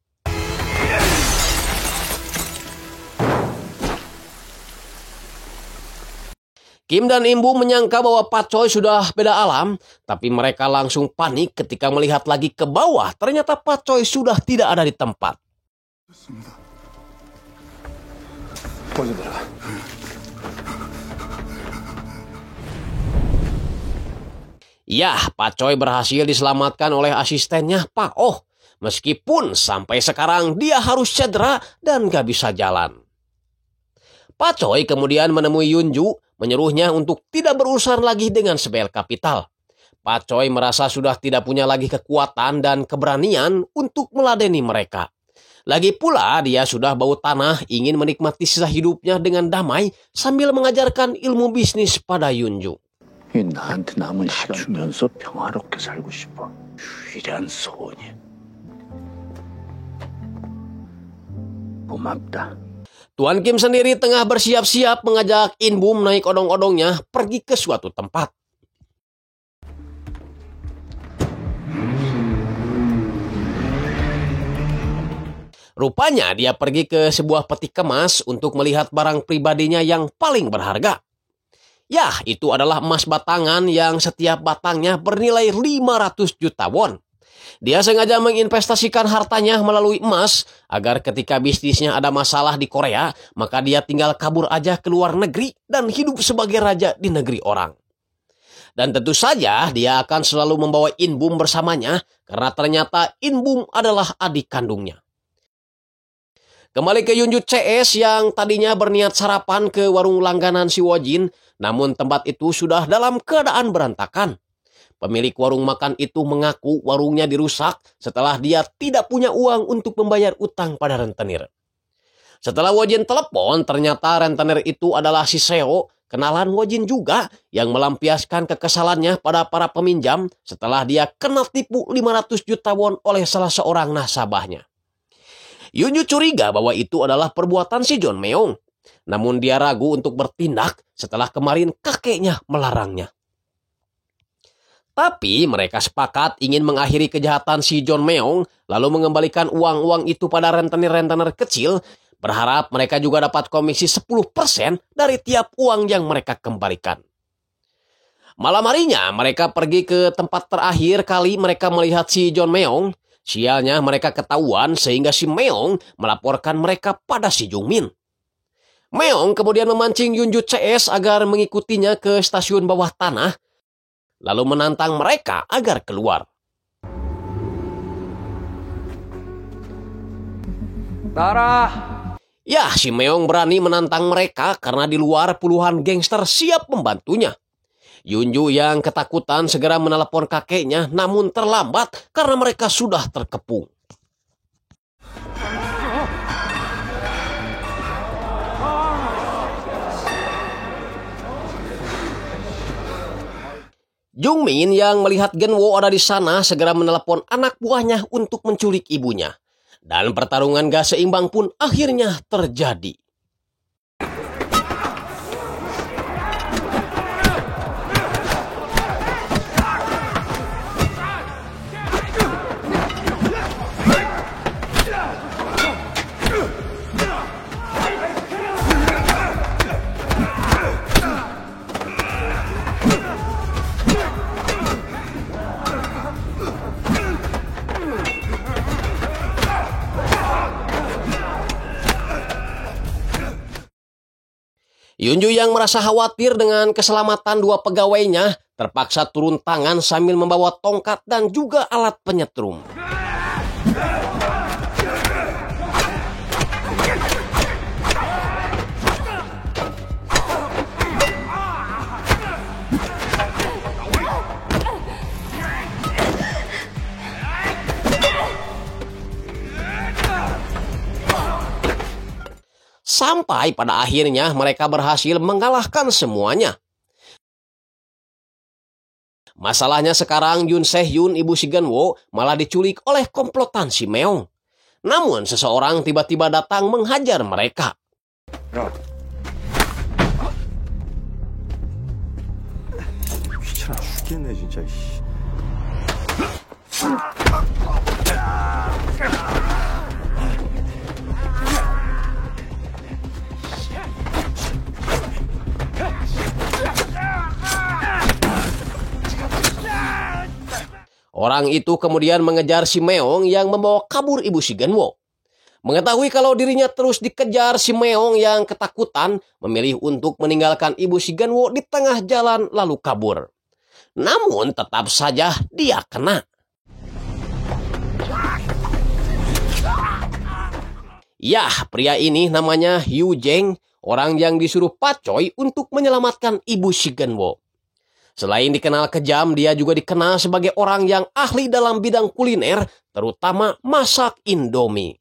Kim dan In Bum menyangka bahwa Pak Choi sudah beda alam, tapi mereka langsung panik ketika melihat lagi ke bawah. Ternyata Pak Choi sudah tidak ada di tempat. Ya, Pak Choi berhasil diselamatkan oleh asistennya Pak Oh. Meskipun sampai sekarang dia harus cedera dan gak bisa jalan. Pak Choi kemudian menemui Yunju, menyuruhnya untuk tidak berurusan lagi dengan Smile Capital. Pak Choi merasa sudah tidak punya lagi kekuatan dan keberanian untuk meladeni mereka. Lagi pula dia sudah bau tanah, ingin menikmati sisa hidupnya dengan damai sambil mengajarkan ilmu bisnis pada Yunju. 나한테 남은 시간 주면서 평화롭게 살고 싶어. 유일한 소원이. 고맙다. Tuan Kim sendiri tengah bersiap-siap mengajak In Bum naik odong-odongnya pergi ke suatu tempat. Rupanya dia pergi ke sebuah peti kemas untuk melihat barang pribadinya yang paling berharga. Yah, itu adalah emas batangan yang setiap batangnya bernilai 500 juta won. Dia sengaja menginvestasikan hartanya melalui emas agar ketika bisnisnya ada masalah di Korea, maka dia tinggal kabur aja ke luar negeri dan hidup sebagai raja di negeri orang. Dan tentu saja dia akan selalu membawa In Bum bersamanya karena ternyata In Bum adalah adik kandungnya. Kembali ke Yunju CS yang tadinya berniat sarapan ke warung langganan si Wojin, namun tempat itu sudah dalam keadaan berantakan. Pemilik warung makan itu mengaku warungnya dirusak setelah dia tidak punya uang untuk membayar utang pada rentenir. Setelah Wojin telepon, ternyata rentenir itu adalah si Seo, kenalan Wojin juga, yang melampiaskan kekesalannya pada para peminjam setelah dia kena tipu 500 juta won oleh salah seorang nasabahnya. Yunju curiga bahwa itu adalah perbuatan si John Meong. Namun dia ragu untuk bertindak setelah kemarin kakeknya melarangnya. Tapi mereka sepakat ingin mengakhiri kejahatan si John Meong, lalu mengembalikan uang-uang itu pada rentenir-rentenir kecil, berharap mereka juga dapat komisi 10% dari tiap uang yang mereka kembalikan. Malam harinya mereka pergi ke tempat terakhir kali mereka melihat si John Meong. Sialnya mereka ketahuan sehingga si Meong melaporkan mereka pada si Jungmin. Meong kemudian memancing Yunju CS agar mengikutinya ke stasiun bawah tanah, lalu menantang mereka agar keluar. Tara! Ya, si Meong berani menantang mereka karena di luar puluhan gangster siap membantunya. Yunju yang ketakutan segera menelepon kakeknya, namun terlambat karena mereka sudah terkepung. Jungmin yang melihat Genwo ada di sana segera menelepon anak buahnya untuk menculik ibunya. Dan pertarungan gak seimbang pun akhirnya terjadi. Yunju yang merasa khawatir dengan keselamatan dua pegawainya terpaksa turun tangan sambil membawa tongkat dan juga alat penyetrum. Sampai pada akhirnya mereka berhasil mengalahkan semuanya. Masalahnya sekarang Yun Se-hyun, ibu si Genwo, malah diculik oleh komplotan si Meong. Namun seseorang tiba-tiba datang menghajar mereka. 귀찮아 죽겠네 진짜. Orang itu kemudian mengejar si Meong yang membawa kabur ibu si Genwo. Mengetahui kalau dirinya terus dikejar, si Meong yang ketakutan memilih untuk meninggalkan ibu si Genwo di tengah jalan lalu kabur. Namun tetap saja dia kena. Yah, pria ini namanya Yu Jeng, orang yang disuruh Pak Choi untuk menyelamatkan ibu si Genwo. Selain dikenal kejam, dia juga dikenal sebagai orang yang ahli dalam bidang kuliner, terutama masak Indomie.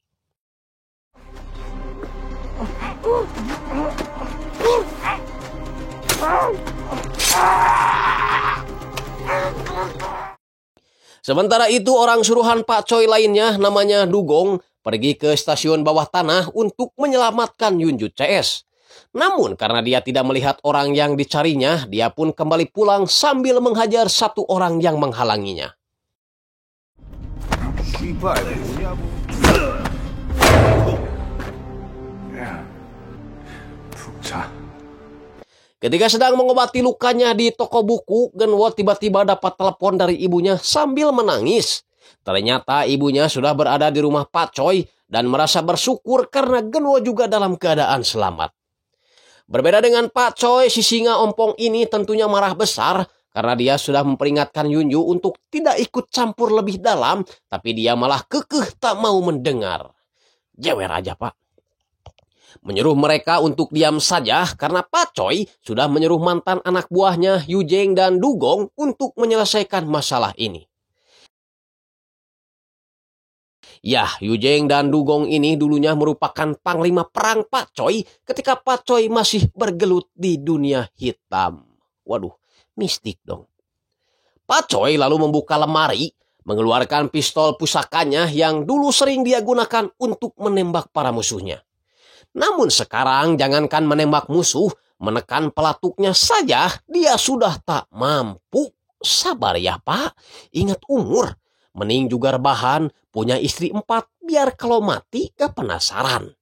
Sementara itu orang suruhan Pak Choi lainnya namanya Dugong, pergi ke stasiun bawah tanah untuk menyelamatkan Yunju CS. Namun karena dia tidak melihat orang yang dicarinya, dia pun kembali pulang sambil menghajar satu orang yang menghalanginya. Ketika sedang mengobati lukanya di toko buku, Genwo tiba-tiba dapat telepon dari ibunya sambil menangis. Ternyata ibunya sudah berada di rumah Pak Choi dan merasa bersyukur karena Genwo juga dalam keadaan selamat. Berbeda dengan Pak Choi, si singa ompong ini tentunya marah besar karena dia sudah memperingatkan Yunju untuk tidak ikut campur lebih dalam, tapi dia malah kekeh tak mau mendengar. Jewer aja, Pak. Menyuruh mereka untuk diam saja karena Pak Choi sudah menyuruh mantan anak buahnya Yujeng dan Dugong untuk menyelesaikan masalah ini. Ya, Yujeng dan Dugong ini dulunya merupakan panglima perang Pak Choi ketika Pak Choi masih bergelut di dunia hitam. Waduh, mistik dong. Pak Choi lalu membuka lemari, mengeluarkan pistol pusakanya yang dulu sering dia gunakan untuk menembak para musuhnya. Namun sekarang jangankan menembak musuh, menekan pelatuknya saja dia sudah tak mampu. Sabar ya Pak, ingat umur. Mending juga rebahan, punya istri 4, biar kalau mati gak penasaran.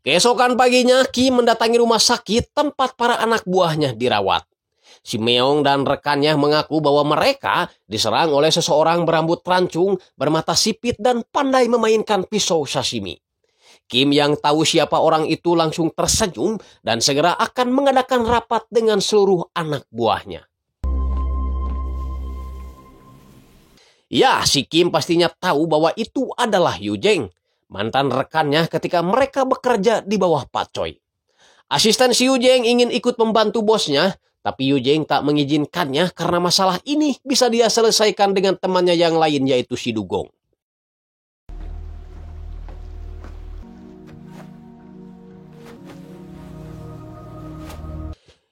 Keesokan paginya, Kim mendatangi rumah sakit tempat para anak buahnya dirawat. Si Meong dan rekannya mengaku bahwa mereka diserang oleh seseorang berambut rancung, bermata sipit, dan pandai memainkan pisau sashimi. Kim yang tahu siapa orang itu langsung tersenyum dan segera akan mengadakan rapat dengan seluruh anak buahnya. Ya, si Kim pastinya tahu bahwa itu adalah Yujeng, mantan rekannya ketika mereka bekerja di bawah Pak Choi. Asisten si Yujeng ingin ikut membantu bosnya, tapi Yujeng tak mengizinkannya karena masalah ini bisa dia selesaikan dengan temannya yang lain yaitu si Dugong.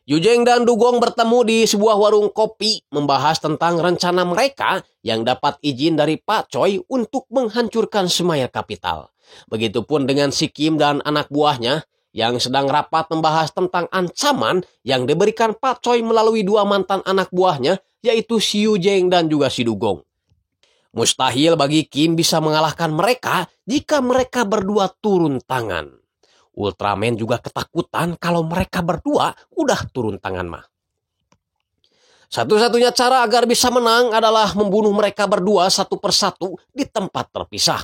Yujeng dan Dugong bertemu di sebuah warung kopi membahas tentang rencana mereka yang dapat izin dari Pak Choi untuk menghancurkan Smile Capital. Begitupun dengan si Kim dan anak buahnya yang sedang rapat membahas tentang ancaman yang diberikan Pak Choi melalui 2 mantan anak buahnya yaitu si Yujeng dan juga si Dugong. Mustahil bagi Kim bisa mengalahkan mereka jika mereka berdua turun tangan. Ultraman juga ketakutan kalau mereka berdua udah turun tangan mah. Satu-satunya cara agar bisa menang adalah membunuh mereka berdua satu persatu di tempat terpisah.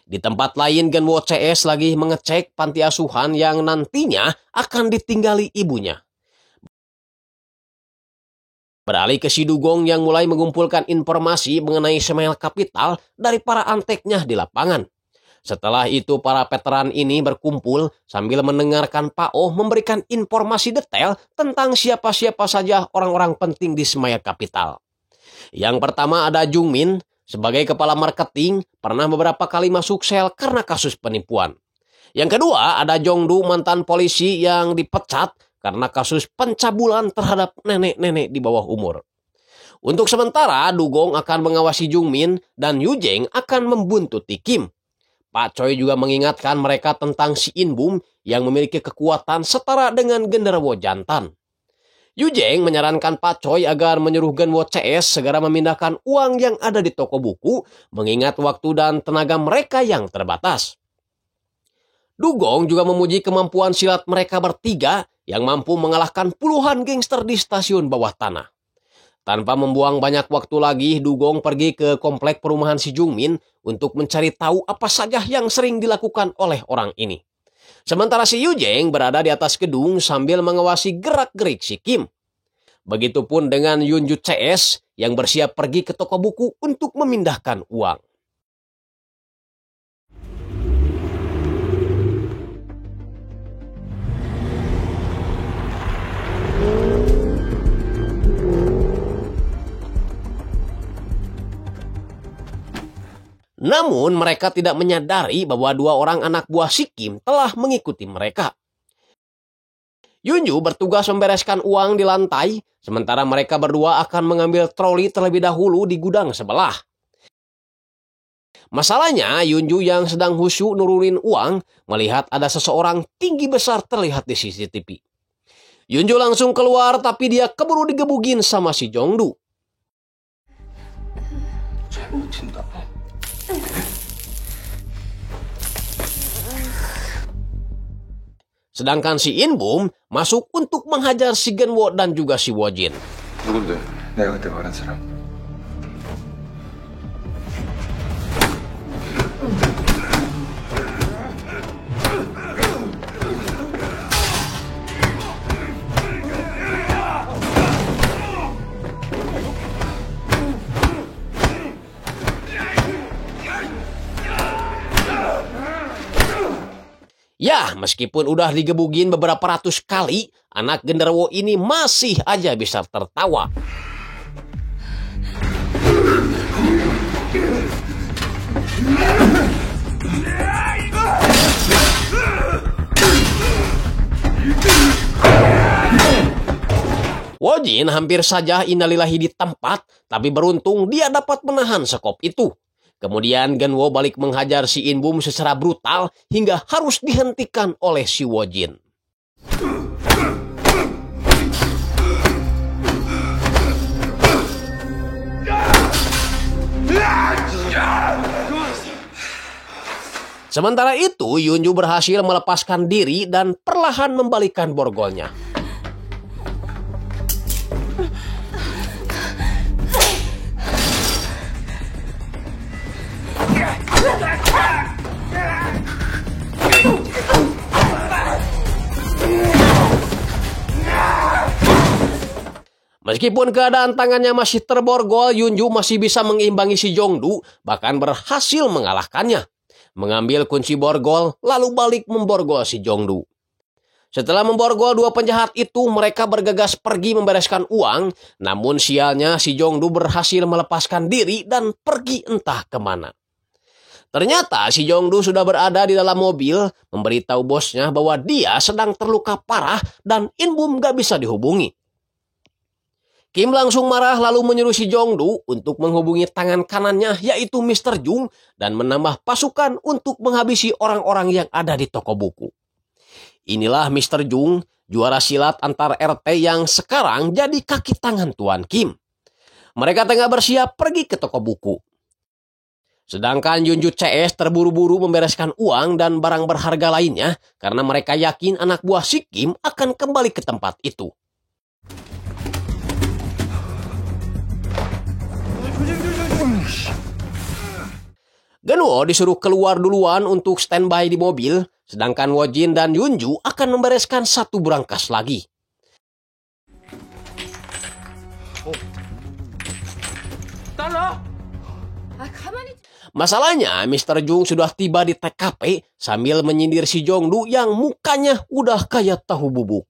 Di tempat lain, Genwo CS lagi mengecek panti asuhan yang nantinya akan ditinggali ibunya. Beralih ke si Dugong yang mulai mengumpulkan informasi mengenai Smile Capital dari para anteknya di lapangan. Setelah itu para veteran ini berkumpul sambil mendengarkan Pak Oh memberikan informasi detail tentang siapa-siapa saja orang-orang penting di Smile Capital. Yang pertama ada Jung Min, sebagai kepala marketing, pernah beberapa kali masuk sel karena kasus penipuan. Yang kedua ada Jong Du, mantan polisi yang dipecat karena kasus pencabulan terhadap nenek-nenek di bawah umur. Untuk sementara, Dugong akan mengawasi Jung Min dan Yujeng akan membuntuti Kim. Pak Choi juga mengingatkan mereka tentang si In Bum yang memiliki kekuatan setara dengan genderuwo jantan. Yujeng menyarankan Pak Choi agar menyuruh Genwo CS segera memindahkan uang yang ada di toko buku, mengingat waktu dan tenaga mereka yang terbatas. Dugong juga memuji kemampuan silat mereka bertiga yang mampu mengalahkan puluhan gangster di stasiun bawah tanah. Tanpa membuang banyak waktu lagi, Dugong pergi ke komplek perumahan si Jung Min untuk mencari tahu apa saja yang sering dilakukan oleh orang ini. Sementara si Yujeng berada di atas gedung sambil mengawasi gerak-gerik si Kim. Begitupun dengan Yunju CS yang bersiap pergi ke toko buku untuk memindahkan uang. Namun mereka tidak menyadari bahwa 2 orang anak buah si Kim telah mengikuti mereka. Yunju bertugas membereskan uang di lantai, sementara mereka berdua akan mengambil troli terlebih dahulu di gudang sebelah. Masalahnya, Yunju yang sedang khusyuk nurunin uang melihat ada seseorang tinggi besar terlihat di CCTV. Yunju langsung keluar, tapi dia keburu digebugin sama si Jongdu. Sedangkan si Inbum masuk untuk menghajar si Genwo dan juga si Wojin. 누군데? 내가 그때 말한 사람. Ya, meskipun udah digebugin beberapa ratus kali, anak genderuwo ini masih aja bisa tertawa. Wojin hampir saja innalillahi di tempat, tapi beruntung dia dapat menahan sekop itu. Kemudian Genwo balik menghajar si Inbum secara brutal hingga harus dihentikan oleh si Wojin. Sementara itu, Yunju berhasil melepaskan diri dan perlahan membalikan borgolnya. Meskipun keadaan tangannya masih terborgol, Yunju masih bisa mengimbangi si Jongdu, bahkan berhasil mengalahkannya. Mengambil kunci borgol, lalu balik memborgol si Jongdu. Setelah memborgol dua penjahat itu, mereka bergegas pergi membereskan uang, namun sialnya si Jongdu berhasil melepaskan diri dan pergi entah kemana. Ternyata si Jongdu sudah berada di dalam mobil, memberitahu bosnya bahwa dia sedang terluka parah dan Inbum gak bisa dihubungi. Kim langsung marah lalu menyuruh si Jongdu untuk menghubungi tangan kanannya yaitu Mr. Jung dan menambah pasukan untuk menghabisi orang-orang yang ada di toko buku. Inilah Mr. Jung, juara silat antar RT yang sekarang jadi kaki tangan Tuan Kim. Mereka tengah bersiap pergi ke toko buku. Sedangkan Yunju CS terburu-buru membereskan uang dan barang berharga lainnya karena mereka yakin anak buah si Kim akan kembali ke tempat itu. Genwo disuruh keluar duluan untuk standby di mobil, sedangkan Wojin dan Yunju akan membereskan satu brankas lagi. Masalahnya, Mr. Jung sudah tiba di TKP sambil menyindir si Jongdu yang mukanya udah kayak tahu bubuk.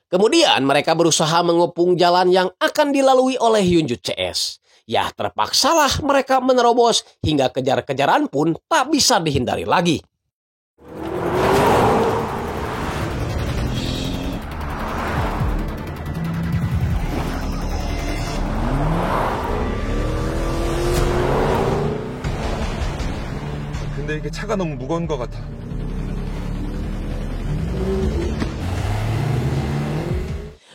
Kemudian mereka berusaha mengepung jalan yang akan dilalui oleh Yunju CS. Ya terpaksalah mereka menerobos hingga kejar-kejaran pun tak bisa dihindari lagi. 근데 이게 차가 너무 무거운 것 같아.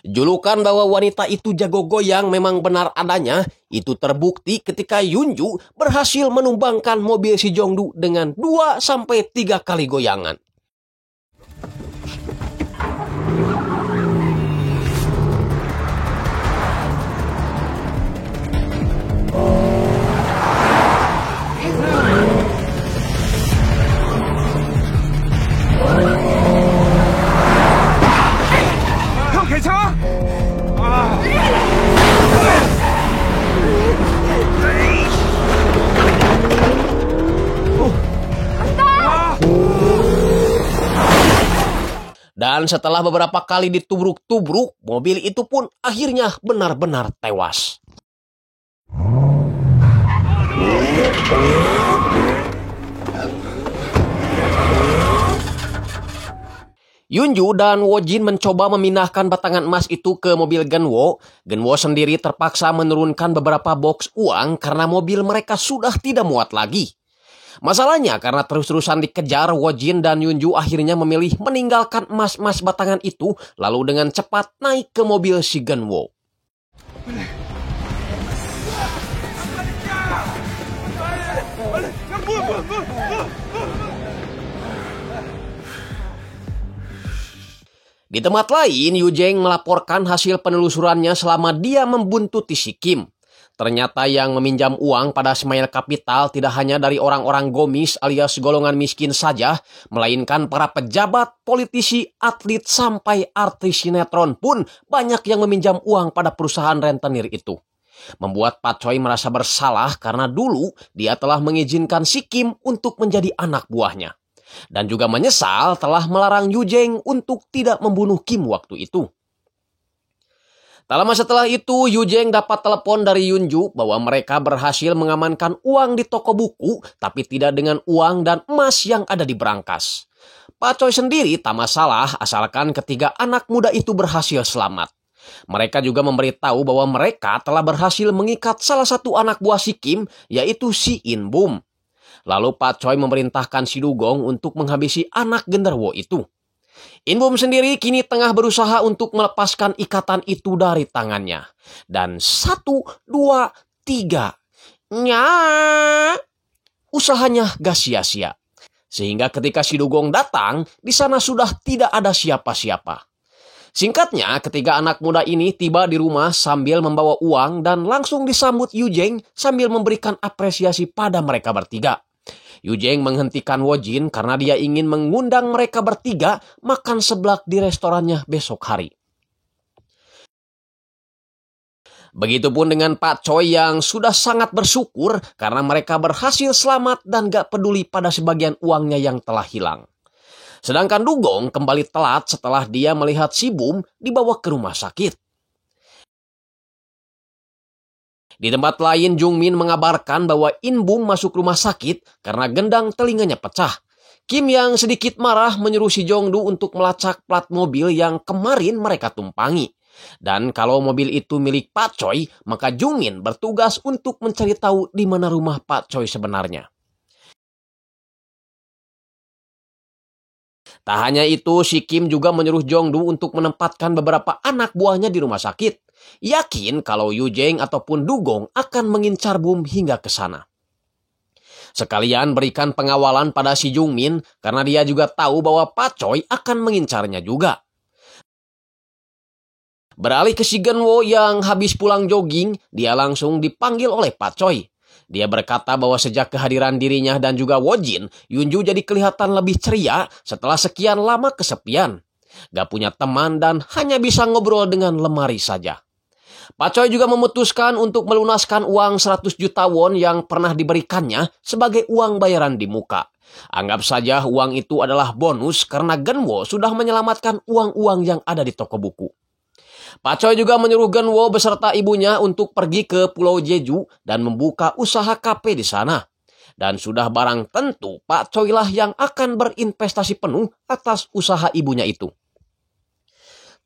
Julukan bahwa wanita itu jago goyang memang benar adanya. Itu terbukti ketika Yunju berhasil menumbangkan mobil si Jongdu dengan 2-3 kali goyangan. Dan setelah beberapa kali ditubruk-tubruk, mobil itu pun akhirnya benar-benar tewas. Yunju dan Wojin mencoba memindahkan batangan emas itu ke mobil Genwo. Genwo sendiri terpaksa menurunkan beberapa box uang karena mobil mereka sudah tidak muat lagi. Masalahnya karena terus-terusan dikejar, Wojin dan Yunju akhirnya memilih meninggalkan emas-emas batangan itu lalu dengan cepat naik ke mobil si Genwo. Di tempat lain, Yujeng melaporkan hasil penelusurannya selama dia membuntuti si Kim. Ternyata yang meminjam uang pada Smile Capital tidak hanya dari orang-orang gomis alias golongan miskin saja, melainkan para pejabat, politisi, atlet, sampai artis sinetron pun banyak yang meminjam uang pada perusahaan rentenir itu. Membuat Pak Choi merasa bersalah karena dulu dia telah mengizinkan si Kim untuk menjadi anak buahnya. Dan juga menyesal telah melarang Yujeng untuk tidak membunuh Kim waktu itu. Tak lama setelah itu, Yujeng dapat telepon dari Yunju bahwa mereka berhasil mengamankan uang di toko buku, tapi tidak dengan uang dan emas yang ada di berangkas. Pak Choi sendiri tak masalah asalkan ketiga anak muda itu berhasil selamat. Mereka juga memberitahu bahwa mereka telah berhasil mengikat salah satu anak buah si Kim, yaitu si In Bum. Lalu Pak Choi memerintahkan si Dugong untuk menghabisi anak genderwo itu. In Bum sendiri kini tengah berusaha untuk melepaskan ikatan itu dari tangannya. Dan 1, 2, 3. Usahanya gak sia-sia. Sehingga ketika si Dugong datang, di sana sudah tidak ada siapa-siapa. Singkatnya, ketiga anak muda ini tiba di rumah sambil membawa uang dan langsung disambut Yujeng sambil memberikan apresiasi pada mereka bertiga. Yujeng menghentikan Wojin karena dia ingin mengundang mereka bertiga makan seblak di restorannya besok hari. Begitupun dengan Pak Choi yang sudah sangat bersyukur karena mereka berhasil selamat dan gak peduli pada sebagian uangnya yang telah hilang. Sedangkan Dugong kembali telat setelah dia melihat si Bum dibawa ke rumah sakit. Di tempat lain, Jungmin mengabarkan bahwa In Bum masuk rumah sakit karena gendang telinganya pecah. Kim yang sedikit marah menyuruh si Jongdu untuk melacak plat mobil yang kemarin mereka tumpangi. Dan kalau mobil itu milik Pak Choi, maka Jungmin bertugas untuk mencari tahu di mana rumah Pak Choi sebenarnya. Tak hanya itu, si Kim juga menyuruh Jongdu untuk menempatkan beberapa anak buahnya di rumah sakit. Yakin kalau Yujeng ataupun Dugong akan mengincar Bum hingga ke sana. Sekalian berikan pengawalan pada si Jungmin karena dia juga tahu bahwa Pak Choi akan mengincarnya juga. Beralih ke si Genwo yang habis pulang jogging, dia langsung dipanggil oleh Pak Choi. Dia berkata bahwa sejak kehadiran dirinya dan juga Wojin, Yunju jadi kelihatan lebih ceria setelah sekian lama kesepian. Gak punya teman dan hanya bisa ngobrol dengan lemari saja. Pak Choi juga memutuskan untuk melunaskan uang 100 juta won yang pernah diberikannya sebagai uang bayaran di muka. Anggap saja uang itu adalah bonus karena Genwo sudah menyelamatkan uang-uang yang ada di toko buku. Pak Choi juga menyuruh Genwo beserta ibunya untuk pergi ke Pulau Jeju dan membuka usaha kafe di sana. Dan sudah barang tentu Pak Choi lah yang akan berinvestasi penuh atas usaha ibunya itu.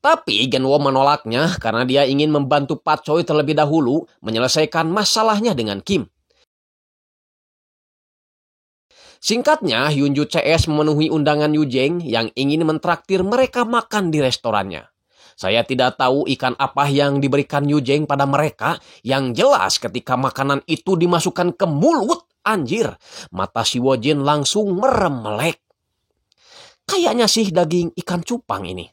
Tapi Genwo menolaknya karena dia ingin membantu Pak Choi terlebih dahulu menyelesaikan masalahnya dengan Kim. Singkatnya, Yunju CS memenuhi undangan Yujeng yang ingin mentraktir mereka makan di restorannya. Saya tidak tahu ikan apa yang diberikan Yujeng pada mereka, yang jelas ketika makanan itu dimasukkan ke mulut, anjir, mata si Wojin langsung merem melek. Kayaknya sih daging ikan cupang ini.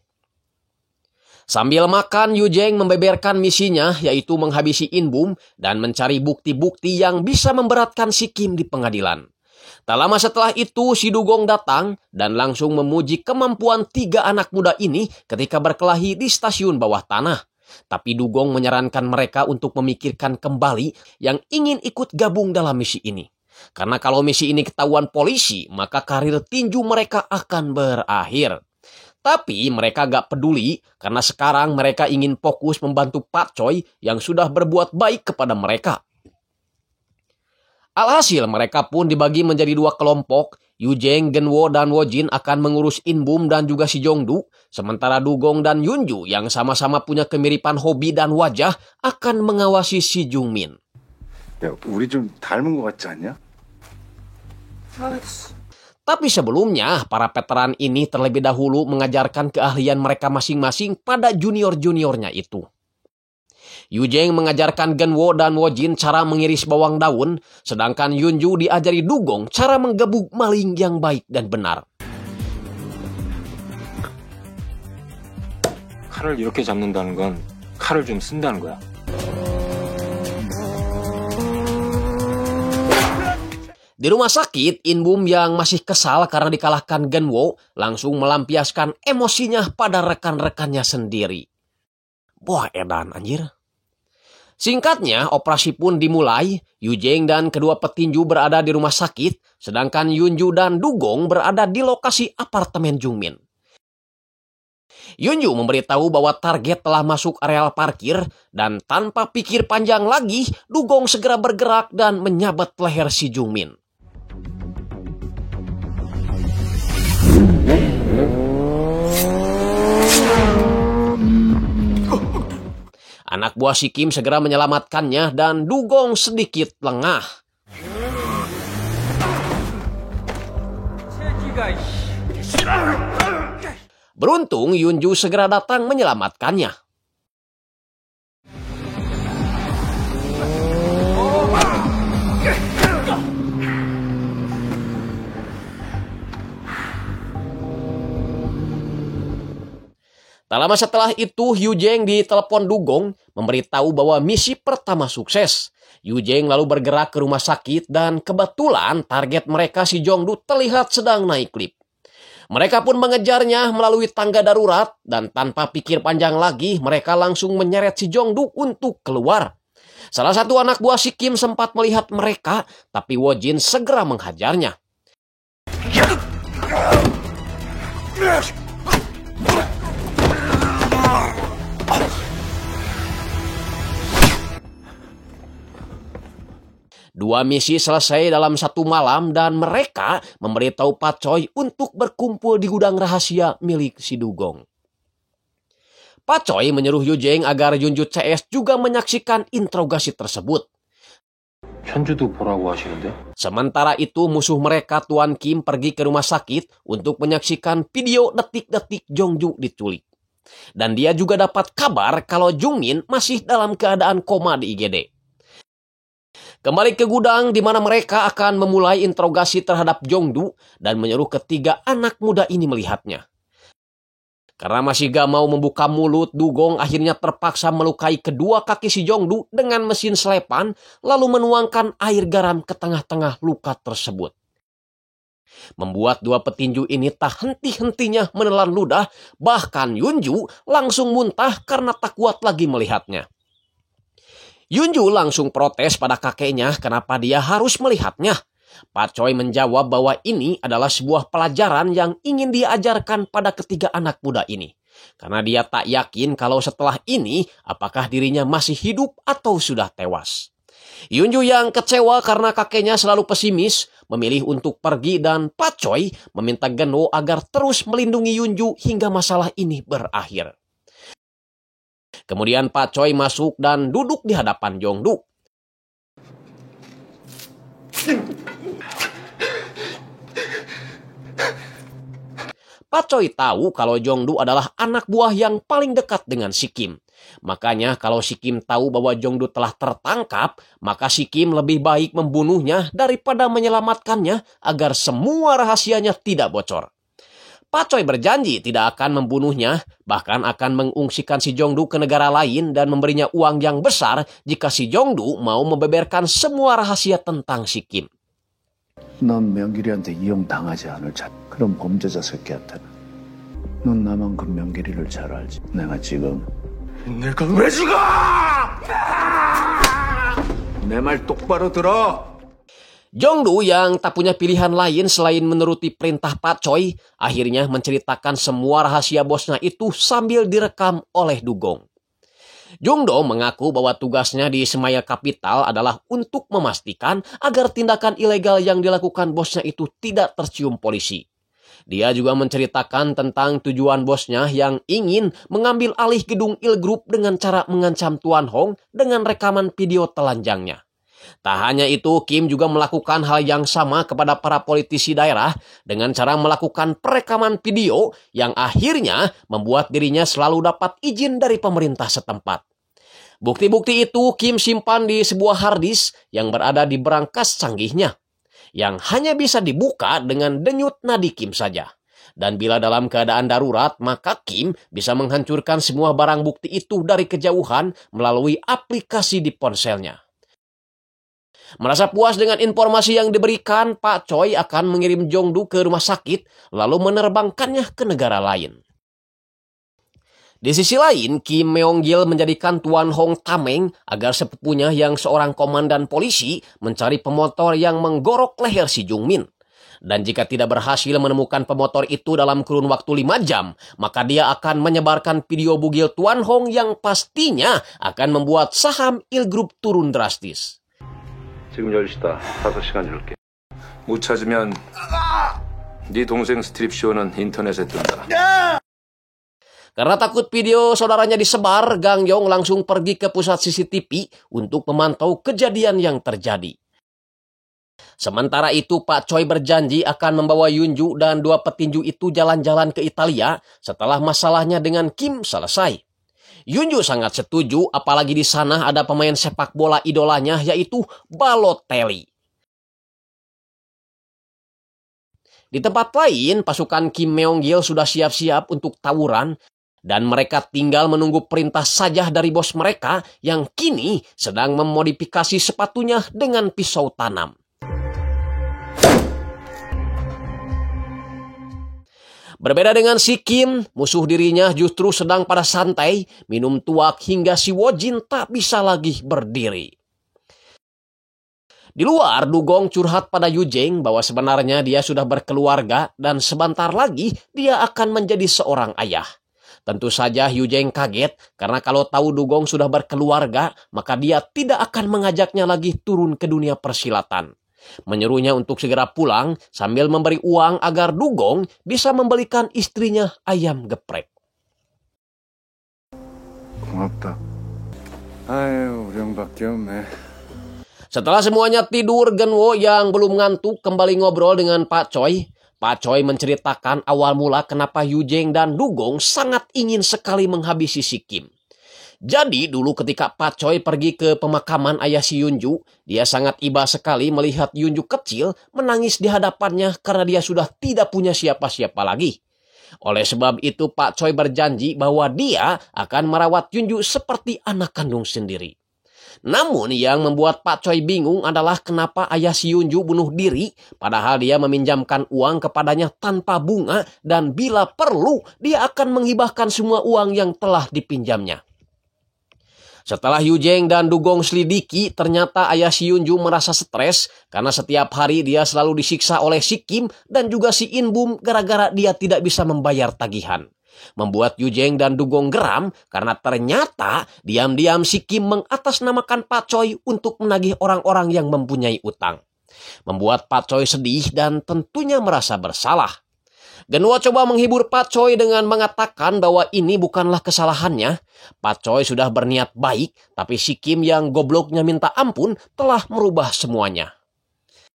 Sambil makan, Yujeng membeberkan misinya, yaitu menghabisi In Bum dan mencari bukti-bukti yang bisa memberatkan si Kim di pengadilan. Tak lama setelah itu, si Dugong datang dan langsung memuji kemampuan 3 anak muda ini ketika berkelahi di stasiun bawah tanah. Tapi Dugong menyarankan mereka untuk memikirkan kembali yang ingin ikut gabung dalam misi ini. Karena kalau misi ini ketahuan polisi, maka karir tinju mereka akan berakhir. Tapi mereka gak peduli karena sekarang mereka ingin fokus membantu Pak Choi yang sudah berbuat baik kepada mereka. Alhasil mereka pun dibagi menjadi dua kelompok. Yujeng, Genwo, dan Wojin akan mengurus Inbum dan juga si Jongdu. Sementara Dugong dan Yunju yang sama-sama punya kemiripan hobi dan wajah akan mengawasi si Jungmin. 야, 우리 좀 닮은 것 같지 않냐? Tapi sebelumnya, para veteran ini terlebih dahulu mengajarkan keahlian mereka masing-masing pada junior-juniornya itu. Yujeng mengajarkan Genwo dan Wojin cara mengiris bawang daun, sedangkan Yunju diajari Dugong cara menggebuk maling yang baik dan benar. 칼을 이렇게 잡는다는 건 칼을 좀 쓴다는 거야. Di rumah sakit, Inbum yang masih kesal karena dikalahkan Genwo langsung melampiaskan emosinya pada rekan-rekannya sendiri. Wah, edan anjir. Singkatnya, operasi pun dimulai. Yujeng dan kedua petinju berada di rumah sakit, sedangkan Yunju dan Dugong berada di lokasi apartemen Jungmin. Yunju memberitahu bahwa target telah masuk areal parkir, dan tanpa pikir panjang lagi, Dugong segera bergerak dan menyabet leher si Jungmin. Anak buah si Kim segera menyelamatkannya dan Dugong sedikit lengah. Beruntung Yunju segera datang menyelamatkannya. Tak lama setelah itu, Yujeng ditelepon Dugong memberitahu bahwa misi pertama sukses. Yujeng lalu bergerak ke rumah sakit dan kebetulan target mereka si Jongdu terlihat sedang naik lift. Mereka pun mengejarnya melalui tangga darurat dan tanpa pikir panjang lagi mereka langsung menyeret si Jongdu untuk keluar. Salah satu anak buah si Kim sempat melihat mereka, tapi Wojin segera menghajarnya. Dua misi selesai dalam satu malam dan mereka memberitahu Pak Choi untuk berkumpul di gudang rahasia milik si Dugong. Pak Choi menyuruh Yujeng agar Yunju CS juga menyaksikan interogasi tersebut. 현주도 보라고 하시는데? Sementara itu musuh mereka Tuan Kim pergi ke rumah sakit untuk menyaksikan video detik-detik Jongju diculik. Dan dia juga dapat kabar kalau Jungmin masih dalam keadaan koma di IGD. Kembali ke gudang di mana mereka akan memulai interogasi terhadap Jongdu dan menyuruh ketiga anak muda ini melihatnya. Karena masih gak mau membuka mulut, Dugong akhirnya terpaksa melukai kedua kaki si Jongdu dengan mesin selepan lalu menuangkan air garam ke tengah-tengah luka tersebut. Membuat dua petinju ini tak henti-hentinya menelan ludah, bahkan Yunju langsung muntah karena tak kuat lagi melihatnya. Yunju langsung protes pada kakeknya kenapa dia harus melihatnya. Pak Choi menjawab bahwa ini adalah sebuah pelajaran yang ingin diajarkan pada ketiga anak muda ini. Karena dia tak yakin kalau setelah ini apakah dirinya masih hidup atau sudah tewas. Yunju yang kecewa karena kakeknya selalu pesimis memilih untuk pergi dan Pak Choi meminta Genwo agar terus melindungi Yunju hingga masalah ini berakhir. Kemudian Pak Choi masuk dan duduk di hadapan Jongdu. Pak Choi tahu kalau Jongdu adalah anak buah yang paling dekat dengan si Kim. Makanya kalau si Kim tahu bahwa Jongdu telah tertangkap, maka si Kim lebih baik membunuhnya daripada menyelamatkannya agar semua rahasianya tidak bocor. Pak Choi berjanji tidak akan membunuhnya, bahkan akan mengungsikan si Jongdu ke negara lain dan memberinya uang yang besar jika si Jongdu mau membeberkan semua rahasia tentang si Kim. 넌 명길이한테 이용당하지 않을 자. 그런 범죄자 새끼한테는. 넌 나만큼 명길이를 잘 알지. 내가 지금 내가 왜 죽어? 내 말 똑바로 들어. Jongdu yang tak punya pilihan lain selain menuruti perintah Pak Choi, akhirnya menceritakan semua rahasia bosnya itu sambil direkam oleh Dugong. Jongdo mengaku bahwa tugasnya di Semaya Capital adalah untuk memastikan agar tindakan ilegal yang dilakukan bosnya itu tidak tercium polisi. Dia juga menceritakan tentang tujuan bosnya yang ingin mengambil alih gedung Il Group dengan cara mengancam Tuan Hong dengan rekaman video telanjangnya. Tak hanya itu, Kim juga melakukan hal yang sama kepada para politisi daerah dengan cara melakukan perekaman video yang akhirnya membuat dirinya selalu dapat izin dari pemerintah setempat. Bukti-bukti itu Kim simpan di sebuah harddisk yang berada di berangkas canggihnya, yang hanya bisa dibuka dengan denyut nadi Kim saja. Dan bila dalam keadaan darurat, maka Kim bisa menghancurkan semua barang bukti itu dari kejauhan melalui aplikasi di ponselnya. Merasa puas dengan informasi yang diberikan, Pak Choi akan mengirim Jongdo ke rumah sakit lalu menerbangkannya ke negara lain. Di sisi lain, Kim Meong-gil menjadikan Tuan Hong tameng agar sepupunya yang seorang komandan polisi mencari pemotor yang menggorok leher si Jung Min. Dan jika tidak berhasil menemukan pemotor itu dalam kurun waktu 5 jam, maka dia akan menyebarkan video bugil Tuan Hong yang pastinya akan membuat saham Il Group turun drastis. 지금 10시다. 5시간 줄게. 못 찾으면 네 동생 스트립쇼는 인터넷에 뜬다. Karena takut video saudaranya disebar, Gang Yong langsung pergi ke pusat CCTV untuk memantau kejadian yang terjadi. Sementara itu, Pak Choi berjanji akan membawa Yunju dan 2 petinju itu jalan-jalan ke Italia setelah masalahnya dengan Kim selesai. Yunju sangat setuju, apalagi di sana ada pemain sepak bola idolanya yaitu Balotelli. Di tempat lain, pasukan Kim Meong-gil sudah siap-siap untuk tawuran dan mereka tinggal menunggu perintah saja dari bos mereka yang kini sedang memodifikasi sepatunya dengan pisau tanam. Berbeda dengan si Kim, musuh dirinya justru sedang pada santai, minum tuak hingga si Wojin tak bisa lagi berdiri. Di luar, Dugong curhat pada Yujeng bahwa sebenarnya dia sudah berkeluarga dan sebentar lagi dia akan menjadi seorang ayah. Tentu saja Yujeng kaget karena kalau tahu Dugong sudah berkeluarga, maka dia tidak akan mengajaknya lagi turun ke dunia persilatan. Menyuruhnya untuk segera pulang sambil memberi uang agar Dugong bisa membelikan istrinya ayam geprek. 고맙다. 아유, 우리 형밖에 없네. Setelah semuanya tidur, Genwo yang belum ngantuk kembali ngobrol dengan Pak Choi. Pak Choi menceritakan awal mula kenapa Yujeng dan Dugong sangat ingin sekali menghabisi si Kim. Jadi dulu ketika Pak Choi pergi ke pemakaman ayah si Yunju, dia sangat iba sekali melihat Yunju kecil menangis di hadapannya karena dia sudah tidak punya siapa-siapa lagi. Oleh sebab itu Pak Choi berjanji bahwa dia akan merawat Yunju seperti anak kandung sendiri. Namun yang membuat Pak Choi bingung adalah kenapa ayah si Yunju bunuh diri padahal dia meminjamkan uang kepadanya tanpa bunga dan bila perlu dia akan menghibahkan semua uang yang telah dipinjamnya. Setelah Yujeng dan Dugong selidiki, ternyata ayah si Yunju merasa stres karena setiap hari dia selalu disiksa oleh si Kim dan juga si Inbum gara-gara dia tidak bisa membayar tagihan. Membuat Yujeng dan Dugong geram karena ternyata diam-diam si Kim mengatasnamakan Pak Choi untuk menagih orang-orang yang mempunyai utang. Membuat Pak Choi sedih dan tentunya merasa bersalah. Genwo coba menghibur Pak Choi dengan mengatakan bahwa ini bukanlah kesalahannya. Pak Choi sudah berniat baik, tapi si Kim yang gobloknya minta ampun telah merubah semuanya.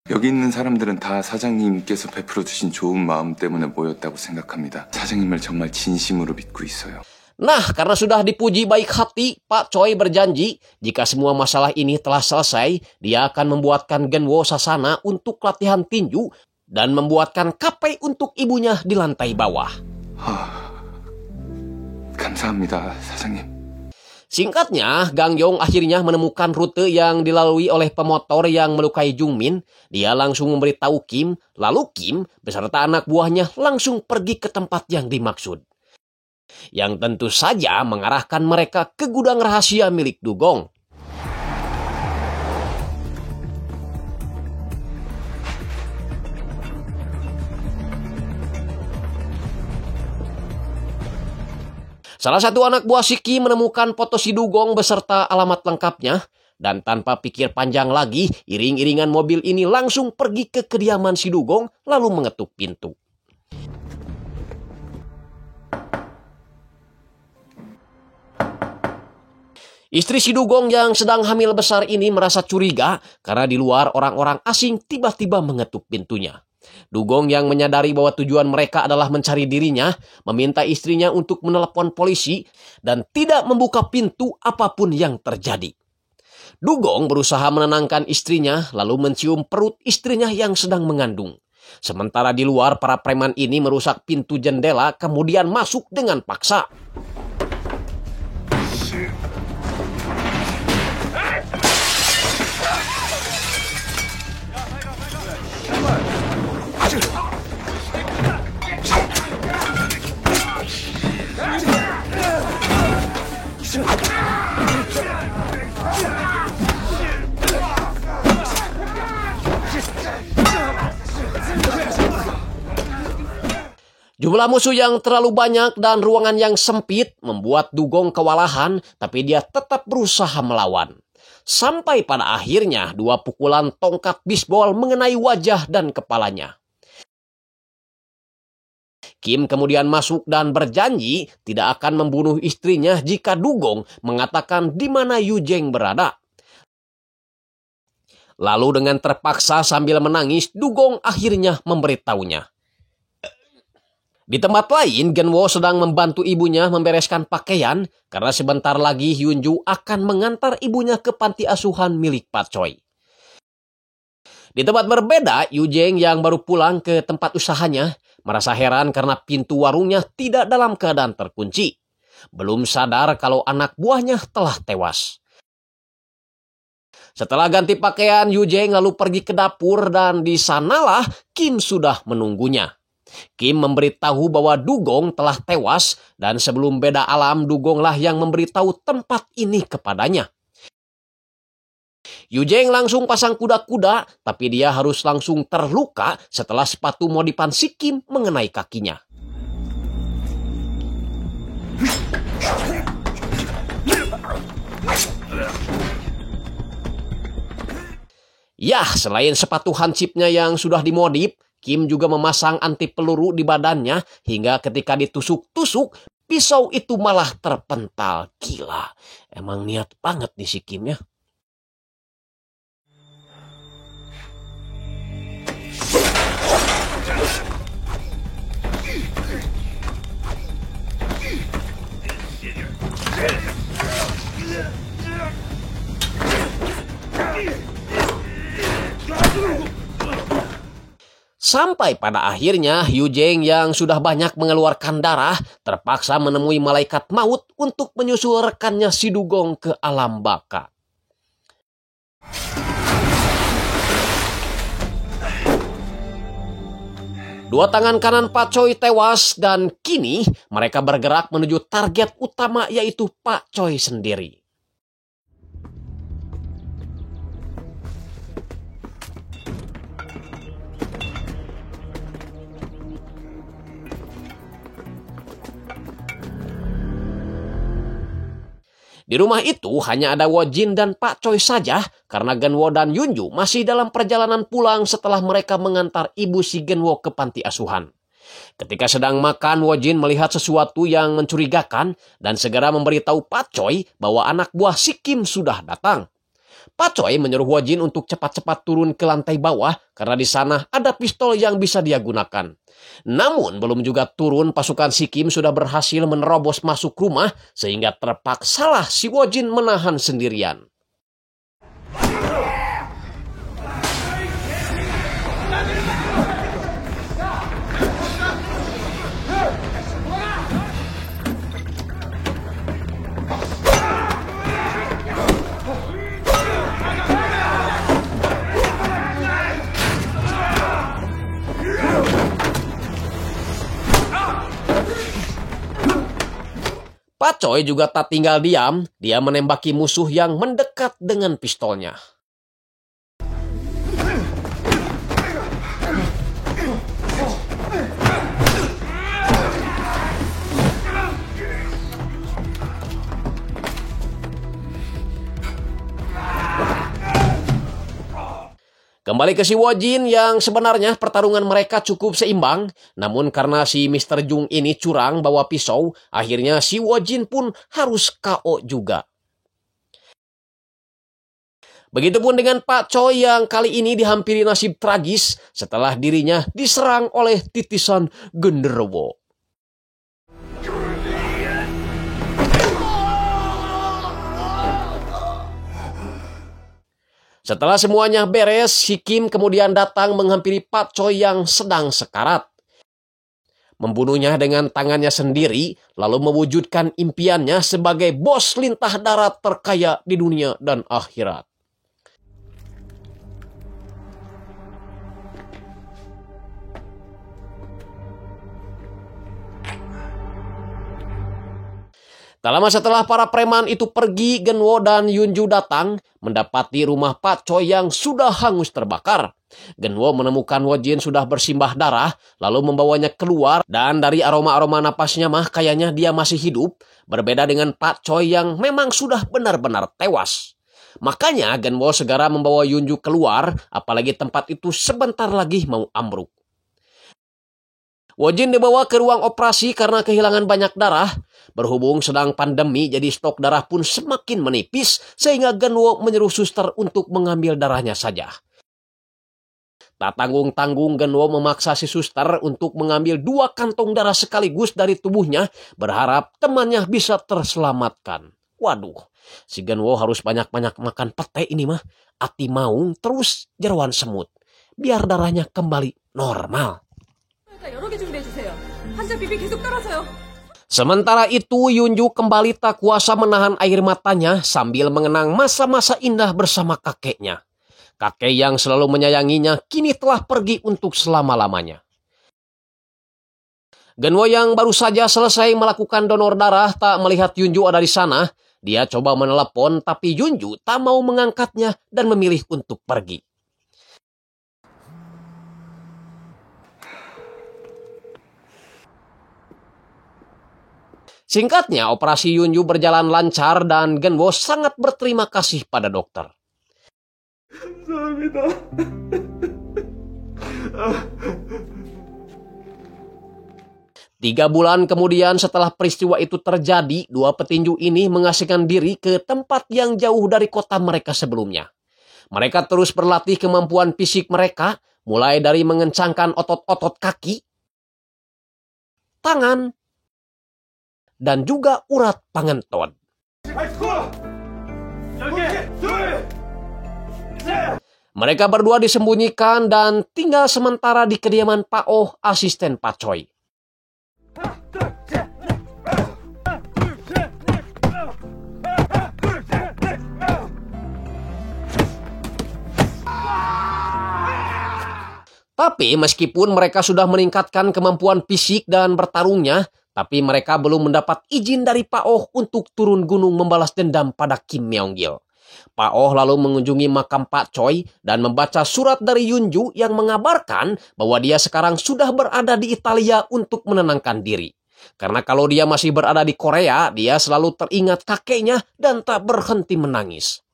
여기 있는 사람들은 다 사장님께서 베풀어 주신 좋은 마음 때문에 모였다고 생각합니다. 사장님을 정말 진심으로 믿고 있어요. Nah, karena sudah dipuji baik hati, Pak Choi berjanji jika semua masalah ini telah selesai, dia akan membuatkan Genwo sasana untuk latihan tinju dan membuatkan kape untuk ibunya di lantai bawah. 감사합니다, 사장님. Singkatnya, Gang Yong akhirnya menemukan rute yang dilalui oleh pemotor yang melukai Jung Min. Dia langsung memberitahu Kim, lalu Kim beserta anak buahnya langsung pergi ke tempat yang dimaksud. Yang tentu saja mengarahkan mereka ke gudang rahasia milik Dugong. Salah satu anak buah si Kim menemukan foto si Dugong beserta alamat lengkapnya, dan tanpa pikir panjang lagi, iring-iringan mobil ini langsung pergi ke kediaman si Dugong lalu mengetuk pintu. Istri si Dugong yang sedang hamil besar ini merasa curiga karena di luar orang-orang asing tiba-tiba mengetuk pintunya. Dugong yang menyadari bahwa tujuan mereka adalah mencari dirinya, meminta istrinya untuk menelepon polisi dan tidak membuka pintu apapun yang terjadi. Dugong berusaha menenangkan istrinya lalu mencium perut istrinya yang sedang mengandung. Sementara di luar para preman ini merusak pintu jendela kemudian masuk dengan paksa. Jumlah musuh yang terlalu banyak dan ruangan yang sempit membuat Dugong kewalahan, tapi dia tetap berusaha melawan. Sampai pada akhirnya 2 pukulan tongkat bisbol mengenai wajah dan kepalanya. Kim kemudian masuk dan berjanji tidak akan membunuh istrinya jika Dugong mengatakan di mana Yu Jeng berada. Lalu dengan terpaksa sambil menangis, Dugong akhirnya memberitahunya. Di tempat lain, Genwo sedang membantu ibunya membereskan pakaian karena sebentar lagi Hyunju akan mengantar ibunya ke panti asuhan milik Pak Choi. Di tempat berbeda, Yu Jeng yang baru pulang ke tempat usahanya merasa heran karena pintu warungnya tidak dalam keadaan terkunci. Belum sadar kalau anak buahnya telah tewas. Setelah ganti pakaian, Yu Jeng lalu pergi ke dapur dan di sanalah Kim sudah menunggunya. Kim memberitahu bahwa Dugong telah tewas dan sebelum beda alam Dugonglah yang memberitahu tempat ini kepadanya. Yu Jeng langsung pasang kuda-kuda tapi dia harus langsung terluka setelah sepatu modifan si Kim mengenai kakinya. Yah, selain sepatu hansipnya yang sudah dimodif, Kim juga memasang anti peluru di badannya hingga ketika ditusuk-tusuk, pisau itu malah terpental. Gila, emang niat banget nih si Kim ya. Sampai pada akhirnya Yu Jeng yang sudah banyak mengeluarkan darah terpaksa menemui malaikat maut untuk menyusul rekannya si Dugong ke alam baka. Dua tangan kanan Pak Choi tewas dan kini mereka bergerak menuju target utama yaitu Pak Choi sendiri. Di rumah itu hanya ada Wo Jin dan Pak Choi saja karena Genwo dan Yunju masih dalam perjalanan pulang setelah mereka mengantar ibu si Genwo ke panti asuhan. Ketika sedang makan, Wo Jin melihat sesuatu yang mencurigakan dan segera memberitahu Pak Choi bahwa anak buah si Kim sudah datang. Pak Choi menyuruh Wo Jin untuk cepat-cepat turun ke lantai bawah karena di sana ada pistol yang bisa dia gunakan. Namun belum juga turun, pasukan si Kim sudah berhasil menerobos masuk rumah sehingga terpaksalah si Wo Jin menahan sendirian. Pak Choi juga tak tinggal diam, dia menembaki musuh yang mendekat dengan pistolnya. Kembali ke si Wojin yang sebenarnya pertarungan mereka cukup seimbang. Namun karena si Mr. Jung ini curang bawa pisau, akhirnya si Wojin pun harus KO juga. Begitupun dengan Pak Choi yang kali ini dihampiri nasib tragis setelah dirinya diserang oleh titisan genderuwo. Setelah semuanya beres, si Kim kemudian datang menghampiri Pak Choi yang sedang sekarat. Membunuhnya dengan tangannya sendiri, lalu mewujudkan impiannya sebagai bos lintah darat terkaya di dunia dan akhirat. Tak lama setelah para preman itu pergi, Genwo dan Yunju datang mendapati rumah Pak Choi yang sudah hangus terbakar. Genwo menemukan Wojin sudah bersimbah darah, lalu membawanya keluar dan dari aroma-aroma napasnya mah kayaknya dia masih hidup, berbeda dengan Pak Choi yang memang sudah benar-benar tewas. Makanya Genwo segera membawa Yunju keluar, apalagi tempat itu sebentar lagi mau ambruk. Wojin dibawa ke ruang operasi karena kehilangan banyak darah. Berhubung sedang pandemi, jadi stok darah pun semakin menipis, sehingga Genwo menyuruh suster untuk mengambil darahnya saja. Tak tanggung-tanggung, Genwo memaksa si suster untuk mengambil 2 kantong darah sekaligus dari tubuhnya, berharap temannya bisa terselamatkan. Waduh, si Genwo harus banyak-banyak makan pete ini mah. Ati maung terus jeroan semut, biar darahnya kembali normal. Sementara itu, Yunju kembali tak kuasa menahan air matanya sambil mengenang masa-masa indah bersama kakeknya. Kakek yang selalu menyayanginya kini telah pergi untuk selama-lamanya. Genwo yang baru saja selesai melakukan donor darah tak melihat Yunju ada di sana. Dia coba menelepon tapi Yunju tak mau mengangkatnya dan memilih untuk pergi. Singkatnya, operasi Yunju berjalan lancar dan Genwo sangat berterima kasih pada dokter. 감사합니다. 3 bulan kemudian setelah peristiwa itu terjadi, 2 petinju ini mengasingkan diri ke tempat yang jauh dari kota mereka sebelumnya. Mereka terus berlatih kemampuan fisik mereka, mulai dari mengencangkan otot-otot kaki, tangan, dan juga urat pangenton. Mereka berdua disembunyikan dan tinggal sementara di kediaman Pak Oh, asisten Pak Choi. Tapi meskipun mereka sudah meningkatkan kemampuan fisik dan bertarungnya, tapi mereka belum mendapat izin dari Pak Oh untuk turun gunung membalas dendam pada Kim Myong-gil. Pak Oh lalu mengunjungi makam Pak Choi dan membaca surat dari Yunju yang mengabarkan bahwa dia sekarang sudah berada di Italia untuk menenangkan diri. Karena kalau dia masih berada di Korea, dia selalu teringat kakeknya dan tak berhenti menangis.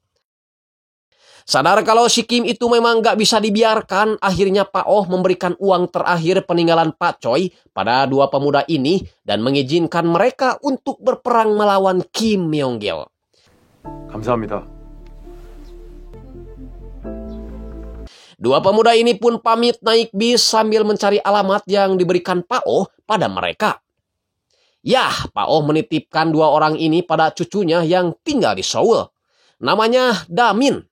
Sadar kalau si Kim itu memang gak bisa dibiarkan, akhirnya Pak Oh memberikan uang terakhir peninggalan Pak Choi pada 2 pemuda ini dan mengizinkan mereka untuk berperang melawan Kim Myong-gil. 감사합니다. 2 pemuda ini pun pamit naik bis sambil mencari alamat yang diberikan Pak Oh pada mereka. Yah, Pak Oh menitipkan 2 orang ini pada cucunya yang tinggal di Seoul. Namanya Damin.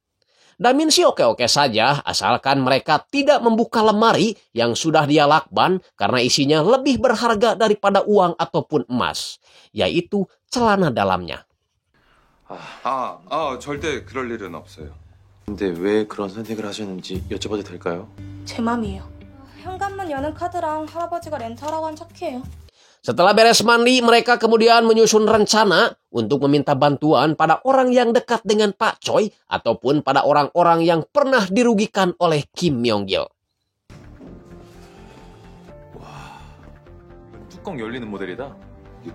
Damin sih oke-oke saja, asalkan mereka tidak membuka lemari yang sudah dia lakban karena isinya lebih berharga daripada uang ataupun emas, yaitu celana dalamnya. 절대 그럴 일은 없어요. 근데 왜 그런 선택을 하셨는지 여쭤봐도 될까요? 제 맘이에요. 현관문 여는 카드랑 할아버지가 렌트하라고 한 차키예요. Setelah beres mandi, mereka kemudian menyusun rencana untuk meminta bantuan pada orang yang dekat dengan Pak Choi ataupun pada orang-orang yang pernah dirugikan oleh Kim Myong-gil. 뚜껑 열리는 모델이다.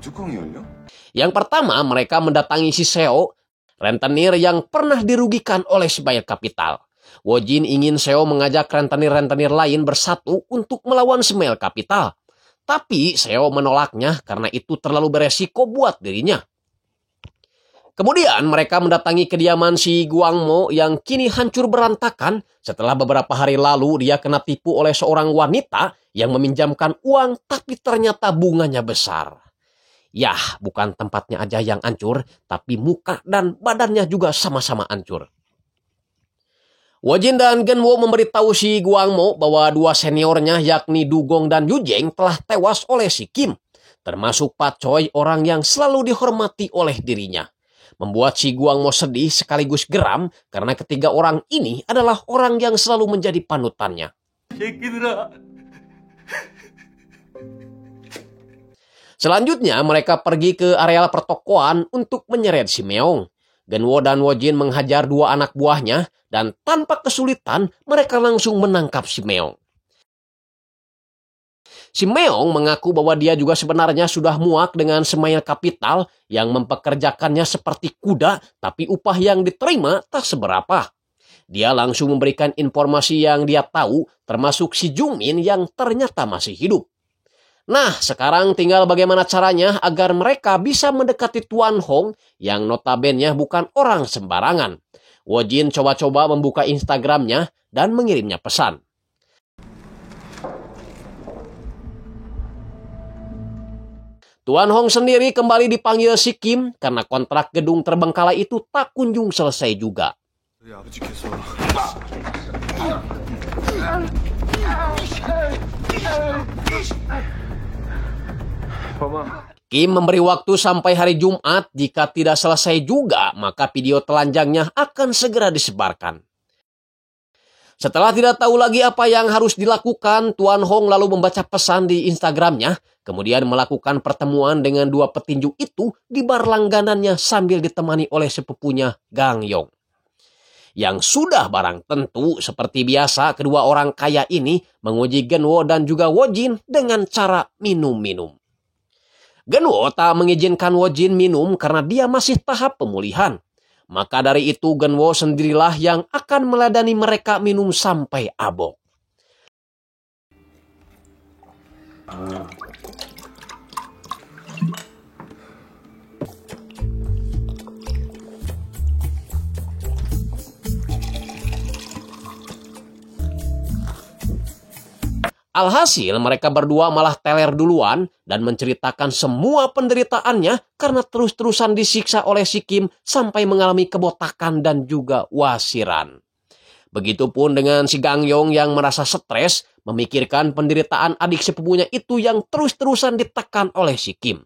뚜껑이 열려? Yang pertama, mereka mendatangi si Seo, rentenir yang pernah dirugikan oleh si Bayar Kapital. Wojin ingin Seo mengajak rentenir-rentenir lain bersatu untuk melawan Smile Capital. Tapi Seo menolaknya karena itu terlalu beresiko buat dirinya. Kemudian mereka mendatangi kediaman si Guangmo yang kini hancur berantakan setelah beberapa hari lalu dia kena tipu oleh seorang wanita yang meminjamkan uang tapi ternyata bunganya besar. Yah, bukan tempatnya aja yang hancur, tapi muka dan badannya juga sama-sama hancur. Wojin dan Genwo memberitahu si Guangmo bahwa dua seniornya yakni Dugong dan Yujeng telah tewas oleh si Kim, termasuk Pak Choi, orang yang selalu dihormati oleh dirinya. Membuat si Guangmo sedih sekaligus geram karena ketiga orang ini adalah orang yang selalu menjadi panutannya. Selanjutnya mereka pergi ke areal pertokoan untuk menyeret si Meong. Genwo dan Wojin menghajar dua anak buahnya dan tanpa kesulitan mereka langsung menangkap si Meong. Si Meong mengaku bahwa dia juga sebenarnya sudah muak dengan Smile Capital yang mempekerjakannya seperti kuda, tapi upah yang diterima tak seberapa. Dia langsung memberikan informasi yang dia tahu, termasuk si Jungmin yang ternyata masih hidup. Nah, sekarang tinggal bagaimana caranya agar mereka bisa mendekati Tuan Hong yang notabene bukan orang sembarangan. Wojin coba-coba membuka Instagramnya dan mengirimnya pesan. Tuan Hong sendiri kembali dipanggil si Kim karena kontrak gedung terbengkalai itu tak kunjung selesai juga. Kim memberi waktu sampai hari Jumat. Jika tidak selesai juga, maka video telanjangnya akan segera disebarkan. Setelah tidak tahu lagi apa yang harus dilakukan, Tuan Hong lalu membaca pesan di Instagramnya, kemudian melakukan pertemuan dengan dua petinju itu di bar langganannya sambil ditemani oleh sepupunya Gang Yong. Yang sudah barang tentu, seperti biasa, kedua orang kaya ini menguji Genwo dan juga Wojin dengan cara minum-minum. Genwo tak mengizinkan Wojin minum karena dia masih tahap pemulihan. Maka dari itu Genwo sendirilah yang akan meladani mereka minum sampai abok. Alhasil mereka berdua malah teler duluan dan menceritakan semua penderitaannya karena terus-terusan disiksa oleh si Kim sampai mengalami kebotakan dan juga wasiran. Begitupun dengan si Gang Yong yang merasa stres memikirkan penderitaan adik sepupunya itu yang terus-terusan ditekan oleh si Kim.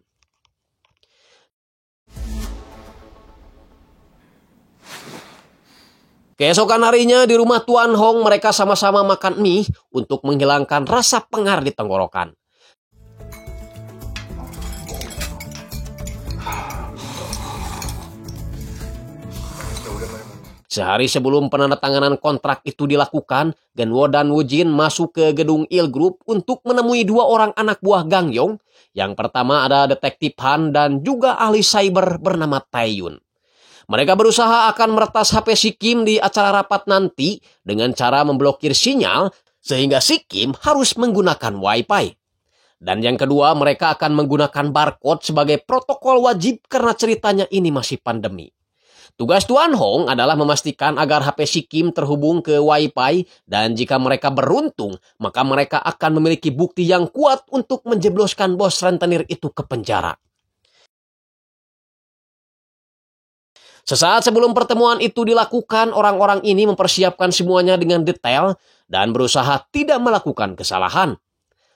Keesokan harinya di rumah Tuan Hong mereka sama-sama makan mie untuk menghilangkan rasa pengar di tenggorokan. Sehari sebelum penandatanganan kontrak itu dilakukan, Genwo dan Wojin masuk ke gedung Il Group untuk menemui dua orang anak buah Gang Yong. Yang pertama ada detektif Han dan juga ahli cyber bernama Taeyun. Mereka berusaha akan meretas HP si Kim di acara rapat nanti dengan cara memblokir sinyal sehingga si Kim harus menggunakan Wi-Fi. Dan yang kedua, mereka akan menggunakan barcode sebagai protokol wajib karena ceritanya ini masih pandemi. Tugas Tuan Hong adalah memastikan agar HP si Kim terhubung ke Wi-Fi dan jika mereka beruntung, maka mereka akan memiliki bukti yang kuat untuk menjebloskan bos rentenir itu ke penjara. Sesaat sebelum pertemuan itu dilakukan, orang-orang ini mempersiapkan semuanya dengan detail dan berusaha tidak melakukan kesalahan.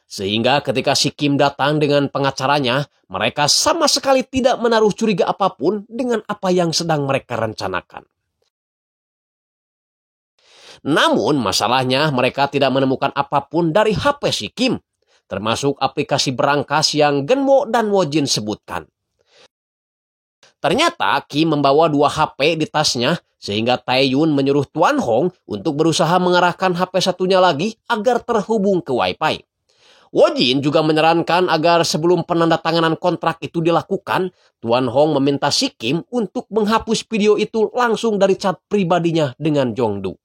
Sehingga ketika si Kim datang dengan pengacaranya, mereka sama sekali tidak menaruh curiga apapun dengan apa yang sedang mereka rencanakan. Namun masalahnya mereka tidak menemukan apapun dari HP si Kim, termasuk aplikasi berangkas yang Genwo dan Wojin sebutkan. Ternyata Kim membawa dua HP di tasnya sehingga Taeyun menyuruh Tuan Hong untuk berusaha mengarahkan HP satunya lagi agar terhubung ke Wi-Fi. Wojin juga menyarankan agar sebelum penandatanganan kontrak itu dilakukan, Tuan Hong meminta si Kim untuk menghapus video itu langsung dari chat pribadinya dengan Jongdu.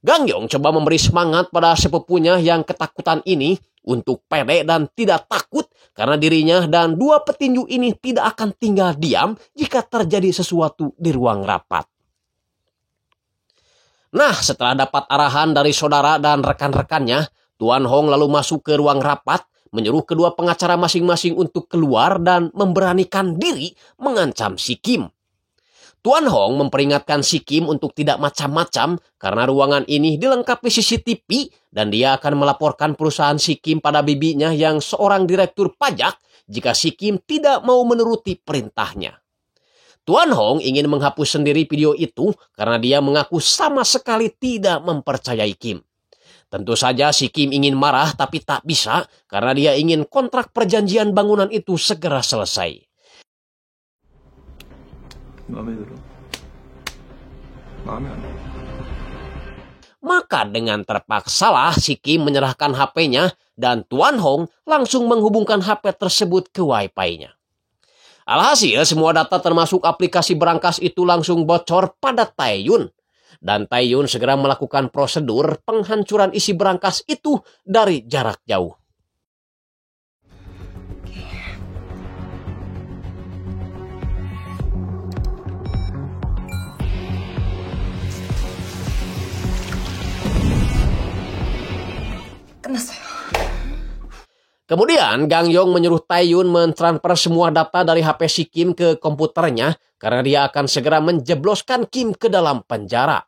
Gangyong coba memberi semangat pada sepupunya yang ketakutan ini untuk pede dan tidak takut karena dirinya dan dua petinju ini tidak akan tinggal diam jika terjadi sesuatu di ruang rapat. Nah, setelah dapat arahan dari saudara dan rekan-rekannya, Tuan Hong lalu masuk ke ruang rapat, menyuruh kedua pengacara masing-masing untuk keluar dan memberanikan diri mengancam si Kim. Tuan Hong memperingatkan si Kim untuk tidak macam-macam karena ruangan ini dilengkapi CCTV dan dia akan melaporkan perusahaan si Kim pada bibinya yang seorang direktur pajak jika si Kim tidak mau menuruti perintahnya. Tuan Hong ingin menghapus sendiri video itu karena dia mengaku sama sekali tidak mempercayai Kim. Tentu saja si Kim ingin marah tapi tak bisa karena dia ingin kontrak perjanjian bangunan itu segera selesai. 마음에 들어. 마음에 안 들어. Maka dengan terpaksalah si Kim menyerahkan HP-nya dan Tuan Hong langsung menghubungkan HP tersebut ke Wi-Fi-nya. Alhasil semua data termasuk aplikasi berangkas itu langsung bocor pada Tae-yun. Dan Tae-yun segera melakukan prosedur penghancuran isi berangkas itu dari jarak jauh. 끝났어요. Kemudian Gangyong menyuruh Tae-yun mentransfer semua data dari HP si Kim ke komputernya karena dia akan segera menjebloskan Kim ke dalam penjara.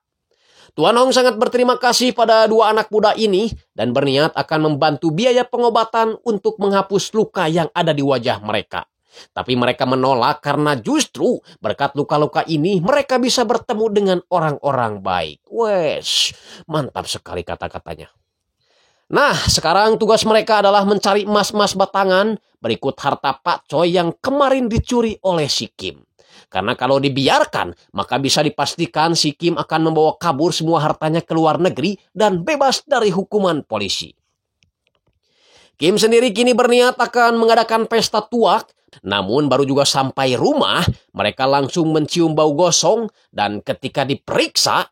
Tuan Hong sangat berterima kasih pada dua anak muda ini dan berniat akan membantu biaya pengobatan untuk menghapus luka yang ada di wajah mereka. Tapi mereka menolak karena justru berkat luka-luka ini mereka bisa bertemu dengan orang-orang baik. Wes, mantap sekali kata-katanya. Nah, sekarang tugas mereka adalah mencari emas-emas batangan berikut harta Pak Choi yang kemarin dicuri oleh si Kim. Karena kalau dibiarkan, maka bisa dipastikan si Kim akan membawa kabur semua hartanya ke luar negeri dan bebas dari hukuman polisi. Kim sendiri kini berniat akan mengadakan pesta tuak, namun baru juga sampai rumah, mereka langsung mencium bau gosong dan ketika diperiksa,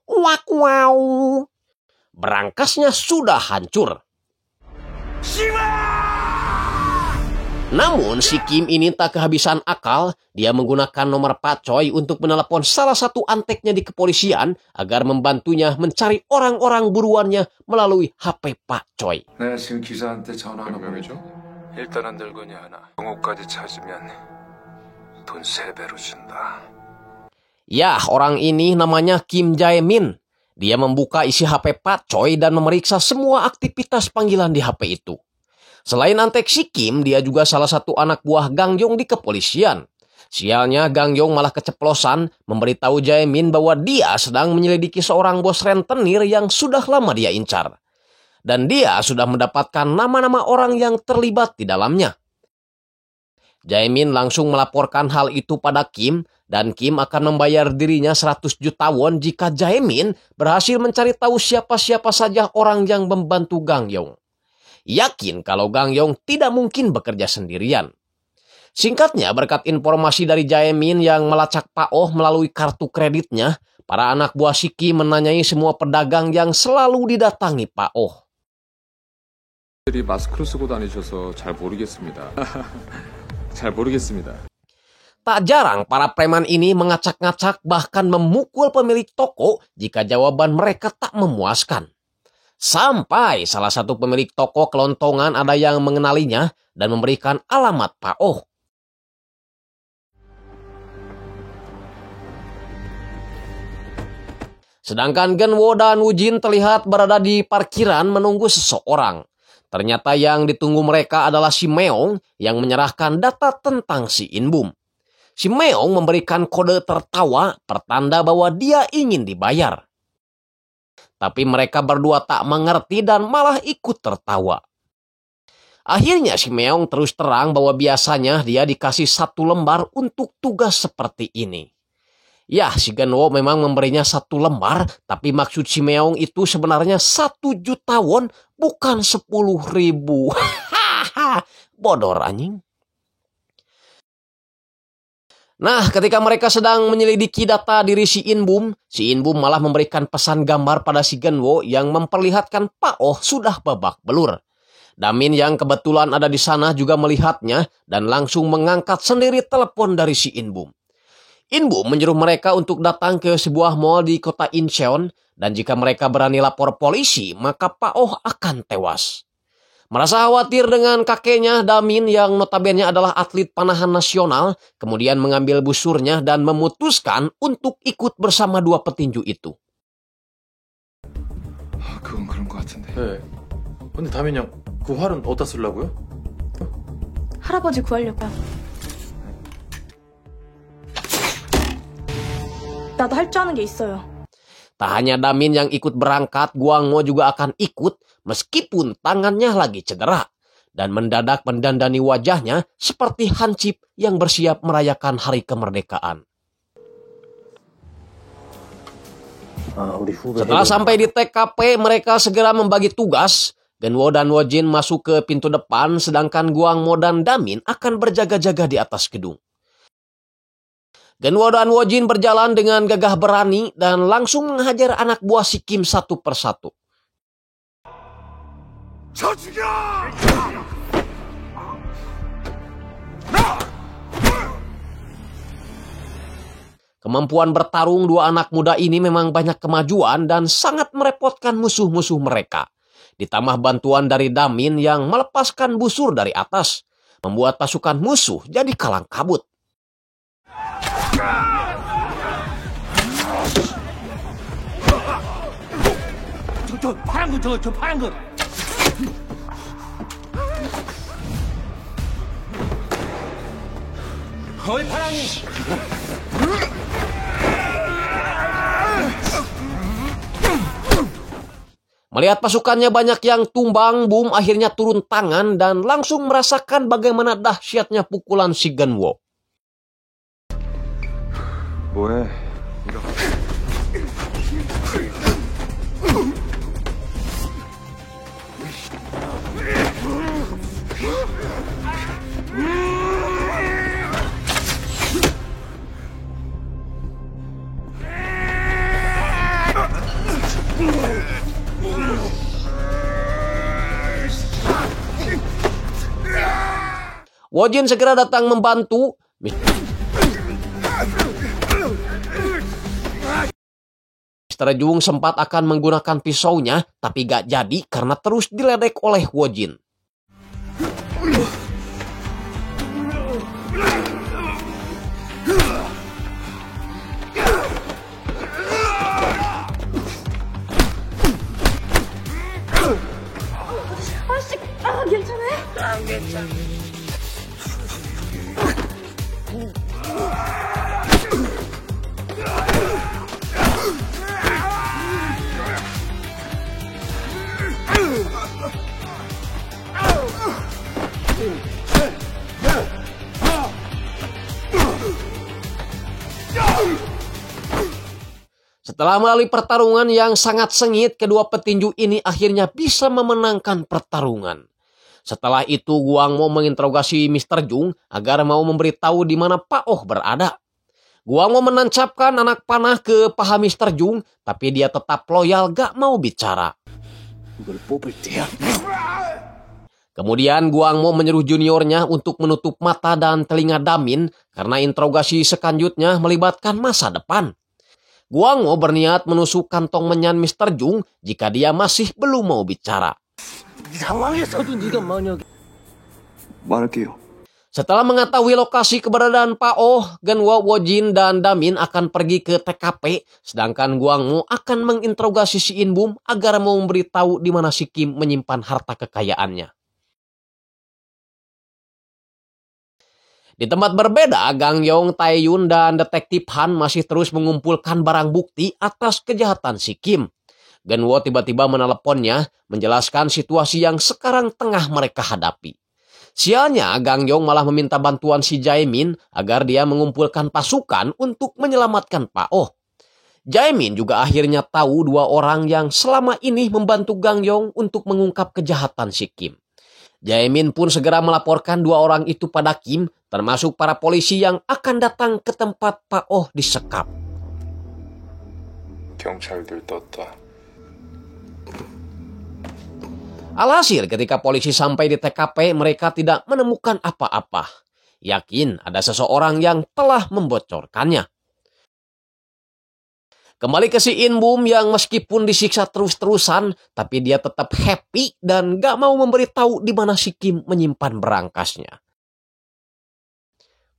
wow, berangkasnya sudah hancur. Namun si Kim ini tak kehabisan akal, dia menggunakan nomor Pak Choi untuk menelepon salah satu anteknya di kepolisian agar membantunya mencari orang-orang buruannya melalui HP Pak Choi. 내가 지금 기사한테 전화 하나 보내줘. 일단 한 늙은이 하나. 영호까지 찾으면 돈 3배로 준다. Ya, orang ini namanya Kim Jae-min. Dia membuka isi HP Pak Choi dan memeriksa semua aktivitas panggilan di HP itu. Selain antek si Kim, dia juga salah satu anak buah Gangyong di kepolisian. Sialnya Gangyong malah keceplosan memberitahu Jae-min bahwa dia sedang menyelidiki seorang bos rentenir yang sudah lama dia incar. Dan dia sudah mendapatkan nama-nama orang yang terlibat di dalamnya. Jae-min langsung melaporkan hal itu pada Kim dan Kim akan membayar dirinya 100 juta won jika Jae-min berhasil mencari tahu siapa-siapa saja orang yang membantu Gangyong. Yakin kalau Gangyong tidak mungkin bekerja sendirian. Singkatnya, berkat informasi dari Jae-min yang melacak Pak Oh melalui kartu kreditnya, para anak buah si Kim menanyai semua pedagang yang selalu didatangi Pak Oh. 마스크를 쓰고 다니셔서 잘 모르겠습니다. 잘 모르겠습니다. Tak jarang para preman ini mengacak-ngacak bahkan memukul pemilik toko jika jawaban mereka tak memuaskan. Sampai salah satu pemilik toko kelontongan ada yang mengenalinya dan memberikan alamat Pak Oh. Sedangkan Genwo dan Wujin terlihat berada di parkiran menunggu seseorang. Ternyata yang ditunggu mereka adalah si Meong yang menyerahkan data tentang si Inbum. Si Meong memberikan kode tertawa pertanda bahwa dia ingin dibayar. Tapi mereka berdua tak mengerti dan malah ikut tertawa. Akhirnya si Meong terus terang bahwa biasanya dia dikasih 1 lembar untuk tugas seperti ini. Ya, si Genwo memang memberinya 1 lembar, tapi maksud si Meong itu sebenarnya 1 juta won, bukan 10.000. Hahaha, bodor anjing. Nah, ketika mereka sedang menyelidiki data diri si Inbum malah memberikan pesan gambar pada si Genwo yang memperlihatkan Pak Oh sudah babak belur. Damin yang kebetulan ada di sana juga melihatnya dan langsung mengangkat sendiri telepon dari si Inbum. Inbum menyuruh mereka untuk datang ke sebuah mall di kota Incheon dan jika mereka berani lapor polisi maka Pak Oh akan tewas. Merasa khawatir dengan kakeknya, Damin yang notabene adalah atlet panahan nasional, kemudian mengambil busurnya dan memutuskan untuk ikut bersama dua petinju itu. 그건 그런 것 같은데. 네. 근데 다민 형, 그 활은 어디다 쓰려고요? 할아버지 구하려고요. 나도 할 줄 아는 게 있어요. Tak hanya Damin yang ikut berangkat, Guangmo juga akan ikut meskipun tangannya lagi cedera. Dan mendadak mendandani wajahnya seperti hansip yang bersiap merayakan hari kemerdekaan. Setelah sampai di TKP, mereka segera membagi tugas. Genwo dan Wojin masuk ke pintu depan, sedangkan Guangmo dan Damin akan berjaga-jaga di atas gedung. Genwo dan Wojin berjalan dengan gagah berani dan langsung menghajar anak buah si Kim satu persatu. Kemampuan bertarung dua anak muda ini memang banyak kemajuan dan sangat merepotkan musuh-musuh mereka. Ditambah bantuan dari Damin yang melepaskan busur dari atas, membuat pasukan musuh jadi kalang kabut. 저 파란 거 저 파란 거. 어이 파랑이. Melihat pasukannya banyak yang tumbang, Bum akhirnya turun tangan dan langsung merasakan bagaimana dahsyatnya pukulan si Genwo. 뭐해? Wojin segera datang membantu. Mr. Jung sempat akan menggunakan pisaunya, tapi gak jadi karena terus diledek oleh Wojin. Setelah melalui pertarungan yang sangat sengit, kedua petinju ini akhirnya bisa memenangkan pertarungan. Setelah itu, Guangmo menginterogasi Mr. Jung agar mau memberitahu di mana Pak Oh berada. Guangmo menancapkan anak panah ke paha Mr. Jung, tapi dia tetap loyal gak mau bicara. Kemudian Guangmo menyuruh juniornya untuk menutup mata dan telinga Damin karena interogasi selanjutnya melibatkan masa depan. Guangmo berniat menusuk kantong menyan Mr. Jung jika dia masih belum mau bicara. Setelah mengetahui lokasi keberadaan Pak Oh, Genwo, Wojin, dan Damin akan pergi ke TKP, sedangkan Guangmo akan menginterogasi si Inbum agar mau memberitahu di mana si Kim menyimpan harta kekayaannya. Di tempat berbeda, Gang Yong, Taeyun, dan Detektif Han masih terus mengumpulkan barang bukti atas kejahatan si Kim. Genwo tiba-tiba meneleponnya, menjelaskan situasi yang sekarang tengah mereka hadapi. Sialnya, Gang Yong malah meminta bantuan si Jaemin agar dia mengumpulkan pasukan untuk menyelamatkan Pak Oh. Jaemin juga akhirnya tahu dua orang yang selama ini membantu Gang Yong untuk mengungkap kejahatan si Kim. Jaemin pun segera melaporkan dua orang itu pada Kim, termasuk para polisi yang akan datang ke tempat Pak Oh disekap. 경찰들 떴다. Alhasil ketika polisi sampai di TKP, mereka tidak menemukan apa-apa. Yakin ada seseorang yang telah membocorkannya. Kembali ke si In Bum yang meskipun disiksa terus-terusan, tapi dia tetap happy dan gak mau memberitahu di mana si Kim menyimpan berangkasnya.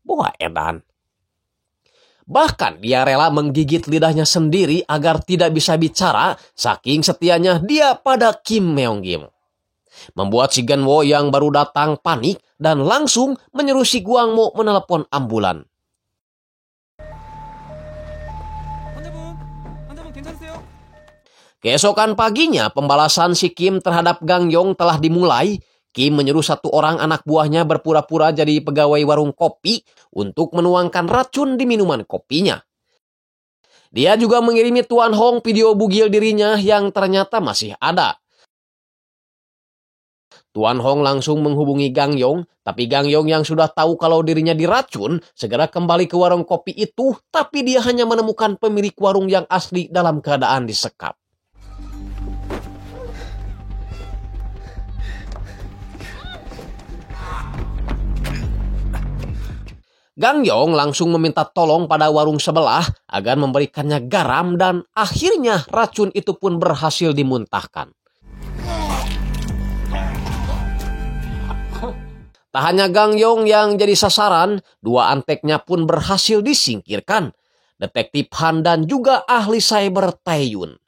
Boa edan. Bahkan dia rela menggigit lidahnya sendiri agar tidak bisa bicara, saking setianya dia pada Kim Meong-gim. Membuat si Genwo yang baru datang panik dan langsung menyuruh si Guangmo menelepon ambulan. Keesokan paginya, pembalasan si Kim terhadap Gang Yong telah dimulai. Kim menyuruh satu orang anak buahnya berpura-pura jadi pegawai warung kopi untuk menuangkan racun di minuman kopinya. Dia juga mengirimi Tuan Hong video bugil dirinya yang ternyata masih ada. Tuan Hong langsung menghubungi Gang Yong, tapi Gang Yong yang sudah tahu kalau dirinya diracun, segera kembali ke warung kopi itu, tapi dia hanya menemukan pemilik warung yang asli dalam keadaan disekap. Gang Yong langsung meminta tolong pada warung sebelah agar memberikannya garam dan akhirnya racun itu pun berhasil dimuntahkan. Tak hanya Gang Yong yang jadi sasaran, dua anteknya pun berhasil disingkirkan. Detektif Han dan juga ahli cyber Taeyun.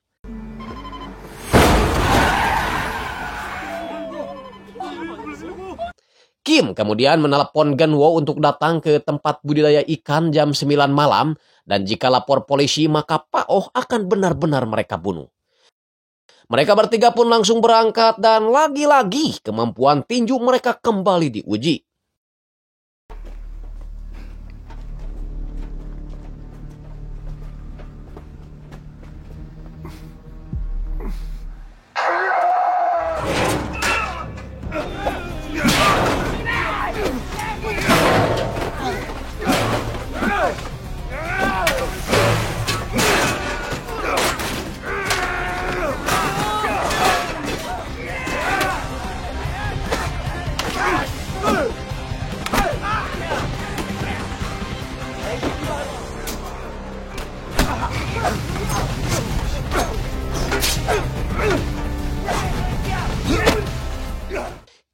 Kim kemudian menelepon Genwo untuk datang ke tempat budidaya ikan jam 9 malam dan jika lapor polisi maka Pak Oh akan benar-benar mereka bunuh. Mereka bertiga pun langsung berangkat dan lagi-lagi kemampuan tinju mereka kembali diuji.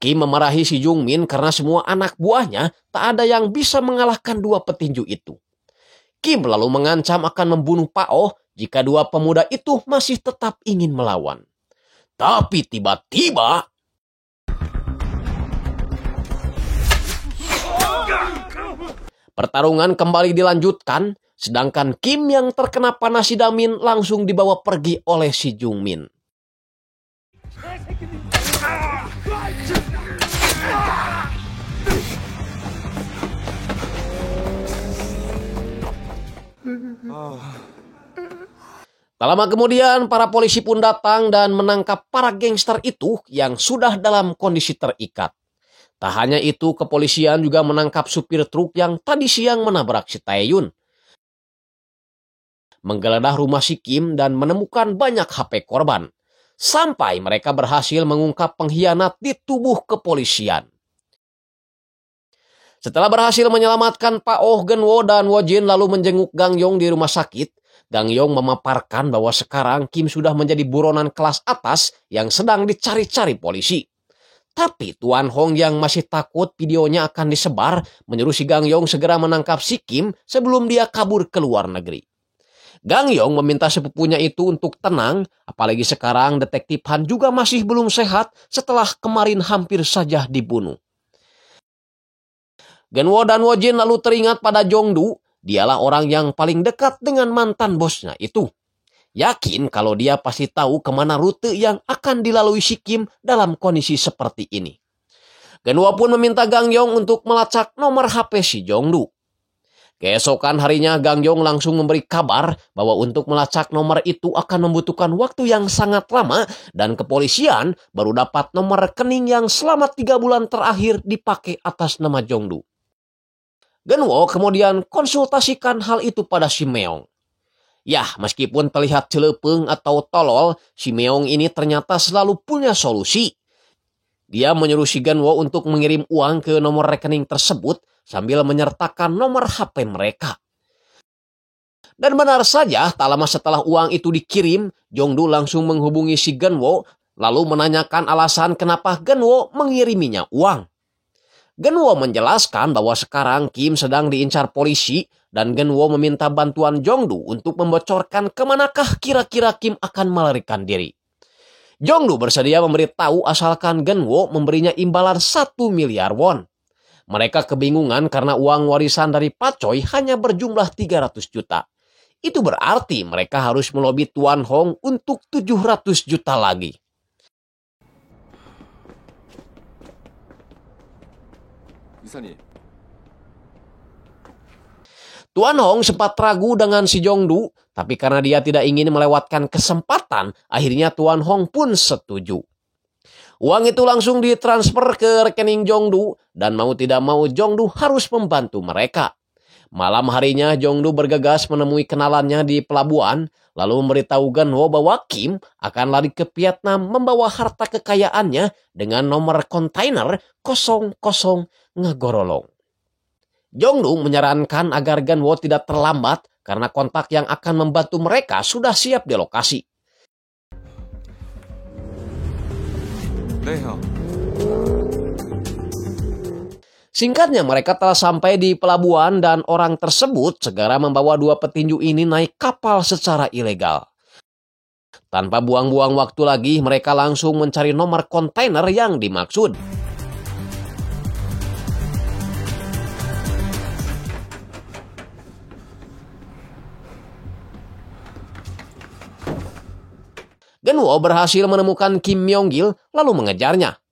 Kim memarahi si Jung Min karena semua anak buahnya tak ada yang bisa mengalahkan dua petinju itu. Kim lalu mengancam akan membunuh Pak Oh jika dua pemuda itu masih tetap ingin melawan. Tapi tiba-tiba pertarungan kembali dilanjutkan, sedangkan Kim yang terkena panas sidamin langsung dibawa pergi oleh si Jung Min. Tak lama kemudian, para polisi pun datang dan menangkap para gangster itu yang sudah dalam kondisi terikat. Tak hanya itu, kepolisian juga menangkap supir truk yang tadi siang menabrak si Taeyun. Menggeledah rumah si Kim dan menemukan banyak HP korban. Sampai mereka berhasil mengungkap pengkhianat di tubuh kepolisian. Setelah berhasil menyelamatkan Pak Oh, Genwo, dan Wo Jin lalu menjenguk Gang Yong di rumah sakit, Gang Yong memaparkan bahwa sekarang Kim sudah menjadi buronan kelas atas yang sedang dicari-cari polisi. Tapi Tuan Hong yang masih takut videonya akan disebar, menyuruh si Gang Yong segera menangkap si Kim sebelum dia kabur ke luar negeri. Gang Yong meminta sepupunya itu untuk tenang, apalagi sekarang detektif Han juga masih belum sehat setelah kemarin hampir saja dibunuh. Genwo dan Wo Jin lalu teringat pada Jongdu, dialah orang yang paling dekat dengan mantan bosnya itu. Yakin kalau dia pasti tahu kemana rute yang akan dilalui si Kim dalam kondisi seperti ini. Genwo pun meminta Gang Yong untuk melacak nomor HP si Jongdu. Keesokan harinya Gang Yong langsung memberi kabar bahwa untuk melacak nomor itu akan membutuhkan waktu yang sangat lama dan kepolisian baru dapat nomor rekening yang selama 3 bulan terakhir dipakai atas nama Jongdu. Genwo kemudian konsultasikan hal itu pada Si Meong. Yah, meskipun terlihat celepeng atau tolol, Si Meong ini ternyata selalu punya solusi. Dia menyuruh si Genwo untuk mengirim uang ke nomor rekening tersebut sambil menyertakan nomor HP mereka. Dan benar saja, tak lama setelah uang itu dikirim, Jongdu langsung menghubungi si Genwo, lalu menanyakan alasan kenapa Genwo mengiriminya uang. Genwo menjelaskan bahwa sekarang Kim sedang diincar polisi, dan Genwo meminta bantuan Jongdu untuk membocorkan kemanakah kira-kira Kim akan melarikan diri. Jongdu bersedia memberitahu asalkan Genwo memberinya imbalan 1 miliar won. Mereka kebingungan karena uang warisan dari Pak Choi hanya berjumlah 300 juta. Itu berarti mereka harus melobi Tuan Hong untuk 700 juta lagi. Tuan Hong sempat ragu dengan si Jongdu, tapi karena dia tidak ingin melewatkan kesempatan, akhirnya Tuan Hong pun setuju. Uang itu langsung ditransfer ke rekening Jongdu, dan mau tidak mau Jongdu harus membantu mereka. Malam harinya Jongdu bergegas menemui kenalannya di pelabuhan, lalu memberitahu Genwo bahwa Kim akan lari ke Vietnam membawa harta kekayaannya dengan nomor kontainer 00 ngegorolong. Jongdu menyarankan agar Genwo tidak terlambat karena kontak yang akan membantu mereka sudah siap di lokasi. Singkatnya, mereka telah sampai di pelabuhan dan orang tersebut segera membawa 2 petinju ini naik kapal secara ilegal. Tanpa buang-buang waktu lagi, mereka langsung mencari nomor kontainer yang dimaksud. Genwo berhasil menemukan Kim Myong-gil lalu mengejarnya.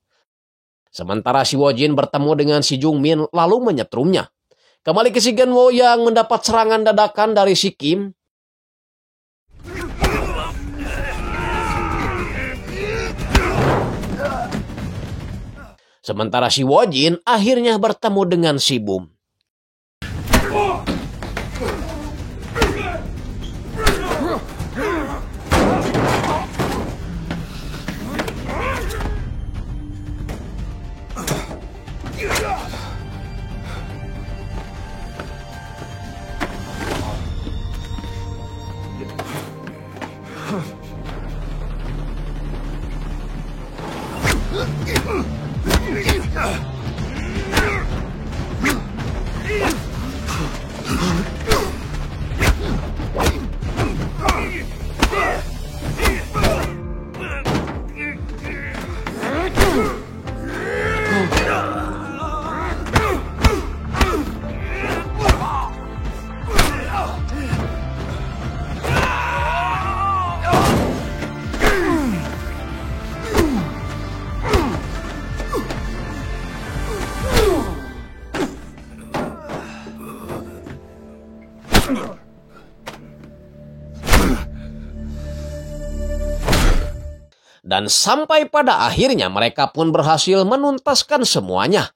Sementara si Wojin bertemu dengan si Jung Min lalu menyetrumnya. Kembali ke si Genwo yang mendapat serangan dadakan dari si Kim. Sementara si Wojin akhirnya bertemu dengan si Bum. Dan sampai pada akhirnya mereka pun berhasil menuntaskan semuanya.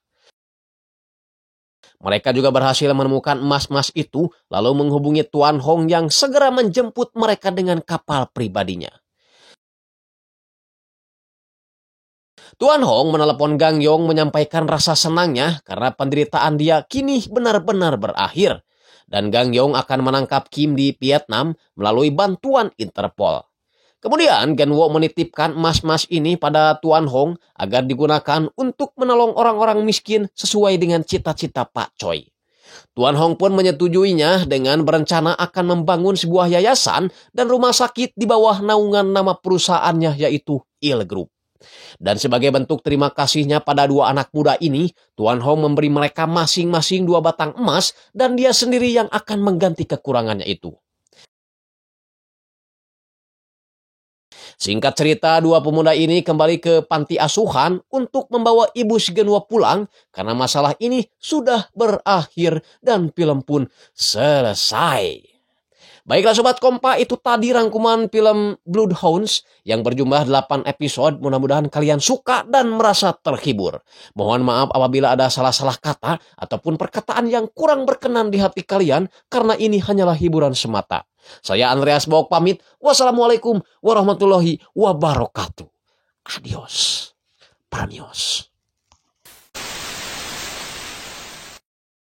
Mereka juga berhasil menemukan emas-emas itu, lalu menghubungi Tuan Hong yang segera menjemput mereka dengan kapal pribadinya. Tuan Hong menelepon Gang Yong menyampaikan rasa senangnya karena penderitaan dia kini benar-benar berakhir. Dan Gang Yong akan menangkap Kim di Vietnam melalui bantuan Interpol. Kemudian Genwo menitipkan emas-emas ini pada Tuan Hong agar digunakan untuk menolong orang-orang miskin sesuai dengan cita-cita Pak Choi. Tuan Hong pun menyetujuinya dengan berencana akan membangun sebuah yayasan dan rumah sakit di bawah naungan nama perusahaannya yaitu Il Group. Dan sebagai bentuk terima kasihnya pada 2 anak muda ini, Tuan Hong memberi mereka masing-masing 2 batang emas dan dia sendiri yang akan mengganti kekurangannya itu. Singkat cerita, dua pemuda ini kembali ke panti asuhan untuk membawa Ibu Shigenwa pulang karena masalah ini sudah berakhir dan film pun selesai. Baiklah Sobat Kompa, itu tadi rangkuman film Bloodhounds yang berjumlah 8 episode. Mudah-mudahan kalian suka dan merasa terhibur. Mohon maaf apabila ada salah-salah kata ataupun perkataan yang kurang berkenan di hati kalian, karena ini hanyalah hiburan semata. Saya Andreas Baok pamit. Wassalamualaikum warahmatullahi wabarakatuh. Adios. Pramios.